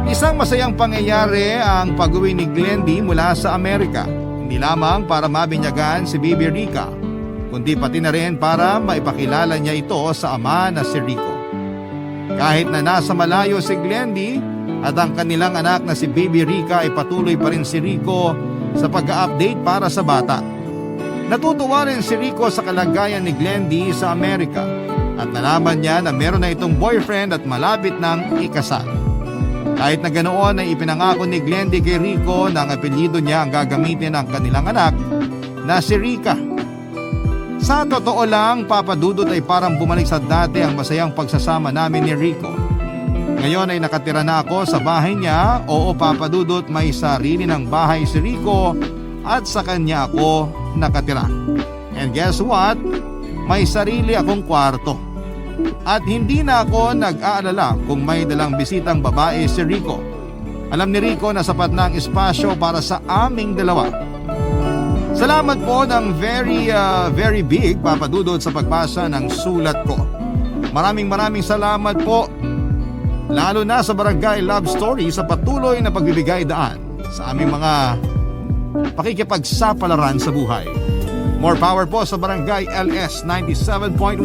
Isang masayang pangyayari ang pag-uwi ni Glendy mula sa Amerika. Hindi lamang para mabinyagan si Baby Rica, kundi pati na rin para maipakilala niya ito sa ama na si Rico. Kahit na nasa malayo si Glendy at ang kanilang anak na si Baby Rica, ay patuloy pa rin si Rico sa pag-update para sa bata. Natutuwa rin si Rico sa kalagayan ni Glendy sa Amerika at nalaman niya na meron na itong boyfriend at malapit nang ikasal. Kahit na ganoon ay ipinangako ni Glendy kay Rico na ang apelyido niya ang gagamitin ng kanilang anak na si Rica. Sa totoo lang, Papa Dudut, ay parang bumalik sa dati ang masayang pagsasama namin ni Rico. Ngayon ay nakatira na ako sa bahay niya. Oo, Papa Dudut, may sarili ng bahay si Rico at sa kanya ako nakatira. And guess what? May sarili akong kwarto. At hindi na ako nag-aalala kung may dalang bisitang babae si Rico. Alam ni Rico na sapat na ang espasyo para sa aming dalawa. Salamat po ng very big, Papa Dudut, sa pagbasa ng sulat ko. Maraming salamat po, lalo na sa Barangay Love Story, sa patuloy na pagbibigay daan sa aming mga pakikipagsapalaran sa buhay. More power po sa Barangay LS 97.1.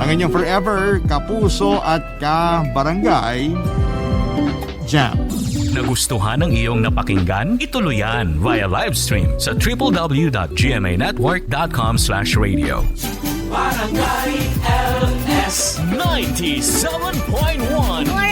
Ang inyong forever kapuso at ka-barangay Jam. Nagustuhan ng iyong napakinggan? Ituloy yan via live stream sa www.gmanetwork.com/radio. Barangay LS 97.1